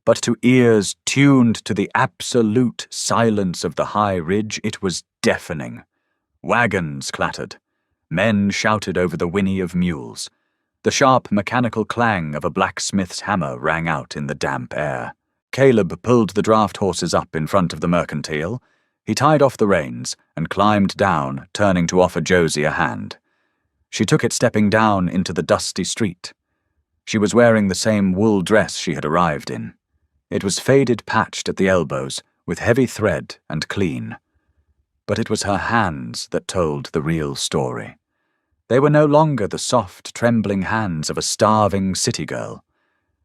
But to ears tuned to the absolute silence of the high ridge, it was deafening. Wagons clattered. Men shouted over the whinny of mules. The sharp mechanical clang of a blacksmith's hammer rang out in the damp air. Caleb pulled the draft horses up in front of the mercantile. He tied off the reins and climbed down, turning to offer Josie a hand. She took it, stepping down into the dusty street. She was wearing the same wool dress she had arrived in. It was faded, patched at the elbows, with heavy thread and clean. But it was her hands that told the real story. They were no longer the soft, trembling hands of a starving city girl.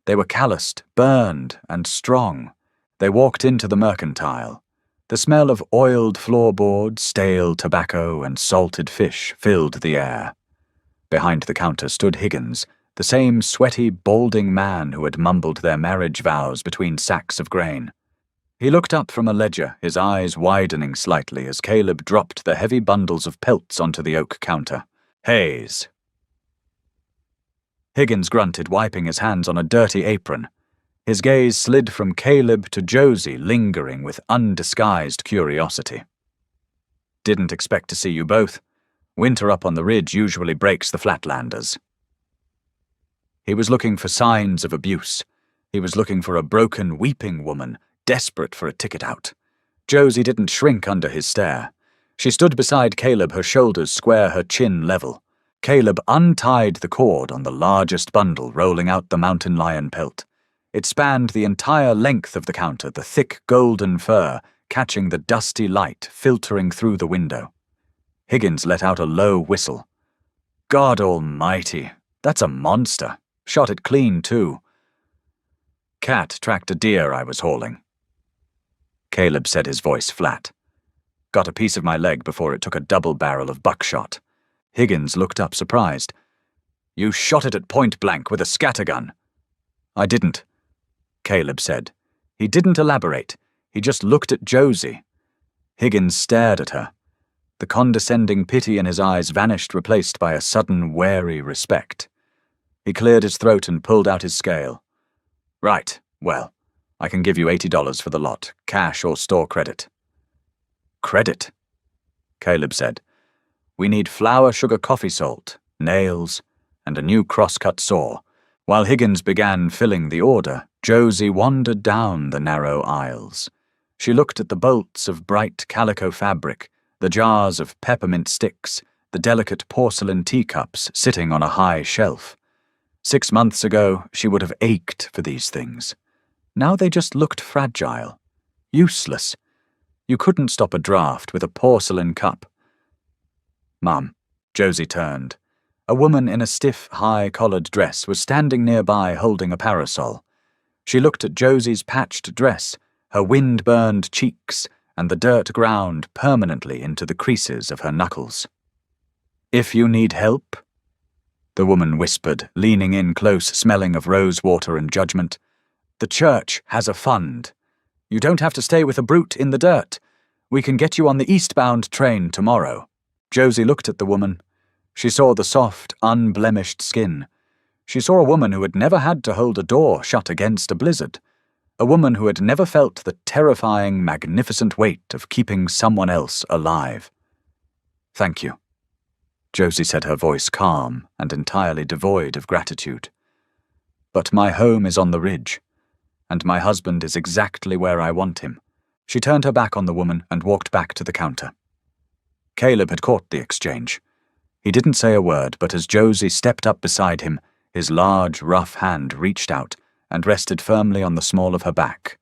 They were calloused, burned, and strong. They walked into the mercantile. The smell of oiled floorboards, stale tobacco, and salted fish filled the air. Behind the counter stood Higgins, the same sweaty, balding man who had mumbled their marriage vows between sacks of grain. He looked up from a ledger, his eyes widening slightly as Caleb dropped the heavy bundles of pelts onto the oak counter. "Hayes." Higgins grunted, wiping his hands on a dirty apron. His gaze slid from Caleb to Josie, lingering with undisguised curiosity. "Didn't expect to see you both. Winter up on the ridge usually breaks the Flatlanders." He was looking for signs of abuse. He was looking for a broken, weeping woman, desperate for a ticket out. Josie didn't shrink under his stare. She stood beside Caleb, her shoulders square, her chin level. Caleb untied the cord on the largest bundle, rolling out the mountain lion pelt. It spanned the entire length of the counter, the thick golden fur catching the dusty light filtering through the window. Higgins let out a low whistle. "God almighty, that's a monster. Shot it clean, too." "Cat tracked a deer I was hauling." Caleb said, his voice flat. "Got a piece of my leg before it took a double barrel of buckshot." Higgins looked up, surprised. "You shot it at point blank with a scattergun." "I didn't," Caleb said. He didn't elaborate. He just looked at Josie. Higgins stared at her. The condescending pity in his eyes vanished, replaced by a sudden, wary respect. He cleared his throat and pulled out his scale. "Right, well, I can give you $80 for the lot, cash or store credit." "Credit?" Caleb said. "We need flour, sugar, coffee salt, nails, and a new cross-cut saw." While Higgins began filling the order, Josie wandered down the narrow aisles. She looked at the bolts of bright calico fabric, the jars of peppermint sticks, the delicate porcelain teacups sitting on a high shelf. 6 months ago, she would have ached for these things. Now they just looked fragile, useless. You couldn't stop a draft with a porcelain cup. "Mum," Josie turned. A woman in a stiff, high-collared dress was standing nearby holding a parasol. She looked at Josie's patched dress, her wind-burned cheeks, and the dirt ground permanently into the creases of her knuckles. "If you need help," the woman whispered, leaning in close, smelling of rosewater and judgment, "the church has a fund. You don't have to stay with a brute in the dirt. We can get you on the eastbound train tomorrow." Josie looked at the woman. She saw the soft, unblemished skin. She saw a woman who had never had to hold a door shut against a blizzard. A woman who had never felt the terrifying, magnificent weight of keeping someone else alive. "Thank you," Josie said, her voice calm and entirely devoid of gratitude. "But my home is on the ridge, and my husband is exactly where I want him." She turned her back on the woman and walked back to the counter. Caleb had caught the exchange. He didn't say a word, but as Josie stepped up beside him, his large, rough hand reached out and rested firmly on the small of her back.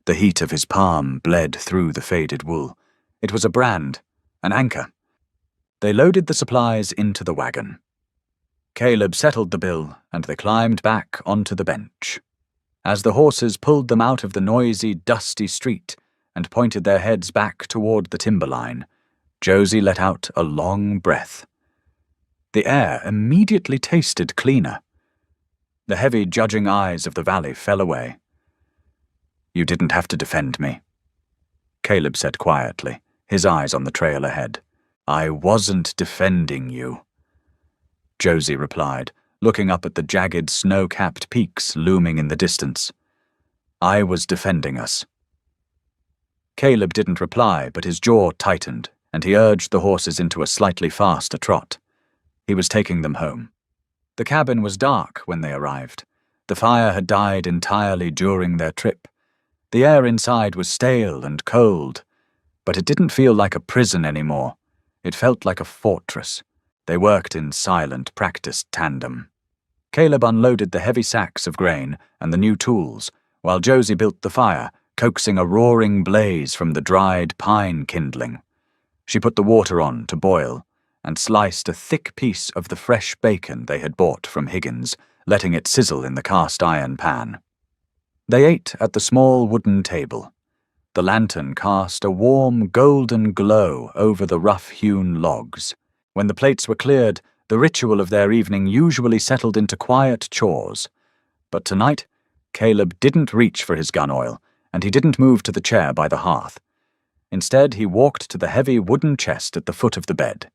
The heat of his palm bled through the faded wool. It was a brand, an anchor. They loaded the supplies into the wagon. Caleb settled the bill, and they climbed back onto the bench. As the horses pulled them out of the noisy, dusty street and pointed their heads back toward the timberline, Josie let out a long breath. The air immediately tasted cleaner. The heavy, judging eyes of the valley fell away. "You didn't have to defend me," Caleb said quietly, his eyes on the trail ahead. "I wasn't defending you," Josie replied, looking up at the jagged, snow-capped peaks looming in the distance. "I was defending us." Caleb didn't reply, but his jaw tightened, and he urged the horses into a slightly faster trot. He was taking them home. The cabin was dark when they arrived. The fire had died entirely during their trip. The air inside was stale and cold, but it didn't feel like a prison anymore. It felt like a fortress. They worked in silent, practiced tandem. Caleb unloaded the heavy sacks of grain and the new tools, while Josie built the fire, coaxing a roaring blaze from the dried pine kindling. She put the water on to boil, and sliced a thick piece of the fresh bacon they had bought from Higgins, letting it sizzle in the cast-iron pan. They ate at the small wooden table. The lantern cast a warm, golden glow over the rough-hewn logs. When the plates were cleared, the ritual of their evening usually settled into quiet chores. But tonight, Caleb didn't reach for his gun oil, and he didn't move to the chair by the hearth. Instead, he walked to the heavy wooden chest at the foot of the bed.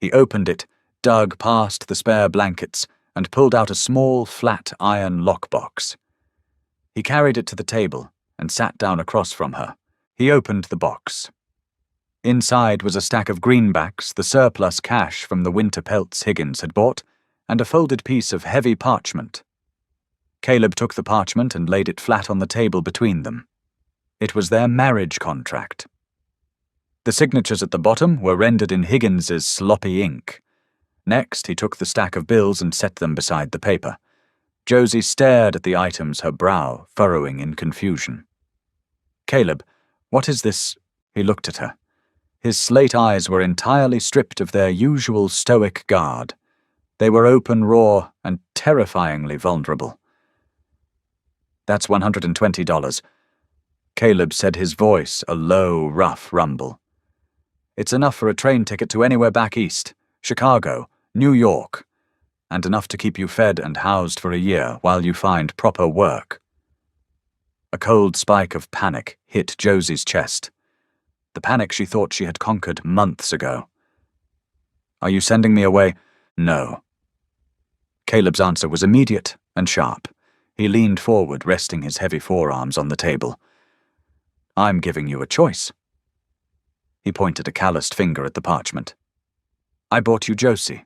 He opened it, dug past the spare blankets, and pulled out a small, flat iron lockbox. He carried it to the table and sat down across from her. He opened the box. Inside was a stack of greenbacks, the surplus cash from the winter pelts Higgins had bought, and a folded piece of heavy parchment. Caleb took the parchment and laid it flat on the table between them. It was their marriage contract. The signatures at the bottom were rendered in Higgins's sloppy ink. Next, he took the stack of bills and set them beside the paper. Josie stared at the items, her brow furrowing in confusion. "Caleb, what is this?" He looked at her. His slate eyes were entirely stripped of their usual stoic guard. They were open, raw, and terrifyingly vulnerable. "That's $120. Caleb said, his voice a low, rough rumble. "It's enough for a train ticket to anywhere back east, Chicago, New York, and enough to keep you fed and housed for a year while you find proper work." A cold spike of panic hit Josie's chest. The panic she thought she had conquered months ago. "Are you sending me away?" "No." Caleb's answer was immediate and sharp. He leaned forward, resting his heavy forearms on the table. "I'm giving you a choice." He pointed a calloused finger at the parchment. "I bought you Josie.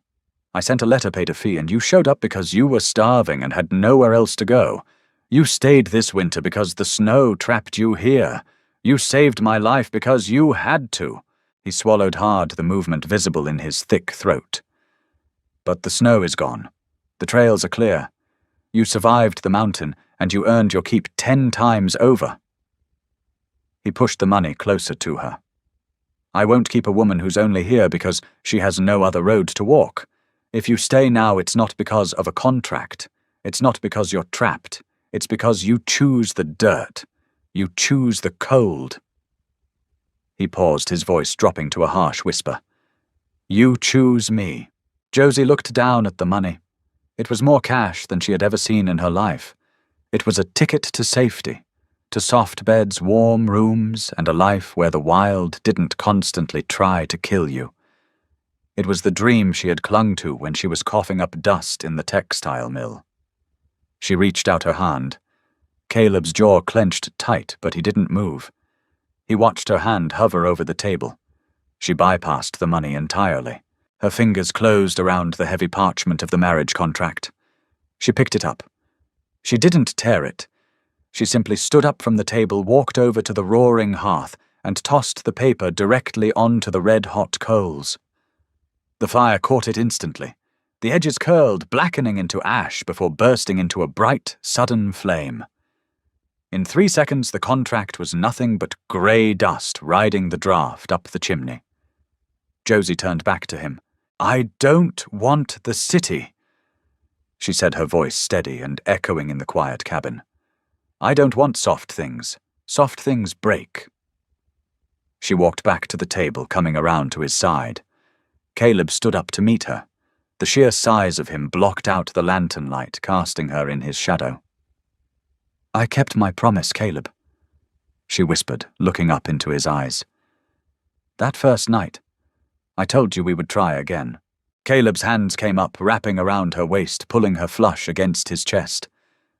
I sent a letter, paid a fee, and you showed up because you were starving and had nowhere else to go. You stayed this winter because the snow trapped you here. You saved my life because you had to." He swallowed hard, the movement visible in his thick throat. "But the snow is gone. The trails are clear. You survived the mountain, and you earned your keep 10 times over." He pushed the money closer to her. "I won't keep a woman who's only here because she has no other road to walk. If you stay now, it's not because of a contract. It's not because you're trapped. It's because you choose the dirt. You choose the cold." He paused, his voice dropping to a harsh whisper. "You choose me." Josie looked down at the money. It was more cash than she had ever seen in her life. It was a ticket to safety, to soft beds, warm rooms, and a life where the wild didn't constantly try to kill you. It was the dream she had clung to when she was coughing up dust in the textile mill. She reached out her hand. Caleb's jaw clenched tight, but he didn't move. He watched her hand hover over the table. She bypassed the money entirely. Her fingers closed around the heavy parchment of the marriage contract. She picked it up. She didn't tear it. She simply stood up from the table, walked over to the roaring hearth, and tossed the paper directly onto the red-hot coals. The fire caught it instantly. The edges curled, blackening into ash before bursting into a bright, sudden flame. In 3 seconds, the contract was nothing but grey dust riding the draft up the chimney. Josie turned back to him. "I don't want the city," she said, her voice steady and echoing in the quiet cabin. "I don't want soft things. Soft things break." She walked back to the table, coming around to his side. Caleb stood up to meet her. The sheer size of him blocked out the lantern light, casting her in his shadow. "I kept my promise, Caleb," she whispered, looking up into his eyes. "That first night, I told you we would try again." Caleb's hands came up, wrapping around her waist, pulling her flush against his chest.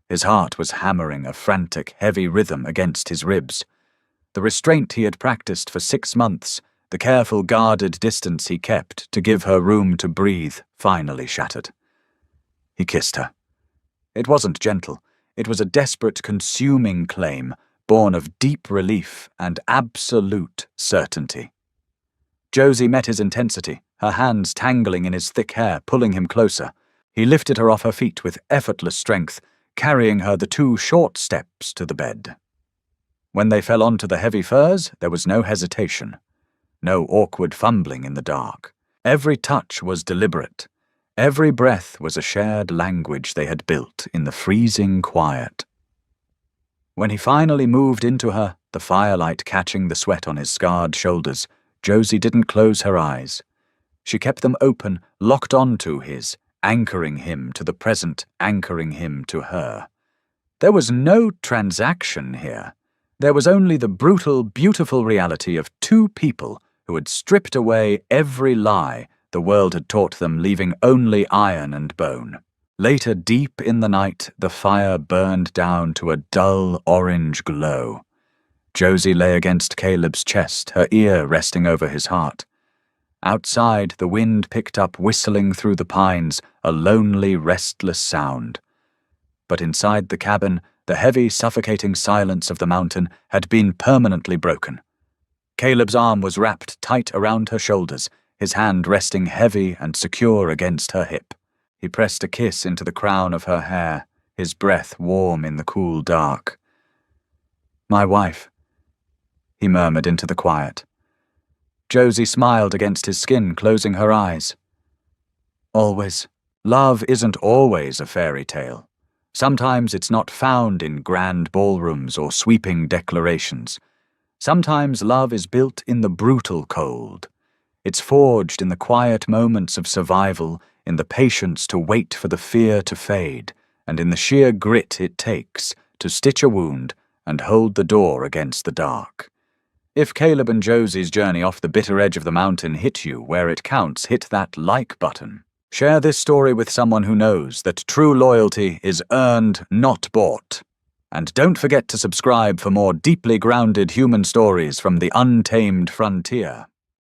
His heart was hammering a frantic, heavy rhythm against his ribs. The restraint he had practiced for 6 months, the careful, guarded distance he kept to give her room to breathe, finally shattered. He kissed her. It wasn't gentle. It was a desperate, consuming claim, born of deep relief and absolute certainty. Josie met his intensity, her hands tangling in his thick hair, pulling him closer. He lifted her off her feet with effortless strength, carrying her the 2 short steps to the bed. When they fell onto the heavy furs, there was no hesitation, no awkward fumbling in the dark. Every touch was deliberate. Every breath was a shared language they had built in the freezing quiet. When he finally moved into her, the firelight catching the sweat on his scarred shoulders, Josie didn't close her eyes. She kept them open, locked onto his, anchoring him to the present, anchoring him to her. There was no transaction here. There was only the brutal, beautiful reality of 2 people who had stripped away every lie the world had taught them, leaving only iron and bone. Later, deep in the night, the fire burned down to a dull orange glow. Josie lay against Caleb's chest, her ear resting over his heart. Outside, the wind picked up, whistling through the pines, a lonely, restless sound. But inside the cabin, the heavy, suffocating silence of the mountain had been permanently broken. Caleb's arm was wrapped tight around her shoulders, his hand resting heavy and secure against her hip. He pressed a kiss into the crown of her hair, his breath warm in the cool dark. "My wife," he murmured into the quiet. Josie smiled against his skin, closing her eyes. "Always. Love isn't always a fairy tale. Sometimes it's not found in grand ballrooms or sweeping declarations. Sometimes love is built in the brutal cold. It's forged in the quiet moments of survival, in the patience to wait for the fear to fade, and in the sheer grit it takes to stitch a wound and hold the door against the dark. If Caleb and Josie's journey off the bitter edge of the mountain hit you where it counts, hit that like button. Share this story with someone who knows that true loyalty is earned, not bought. And don't forget to subscribe for more deeply grounded human stories from the untamed frontier.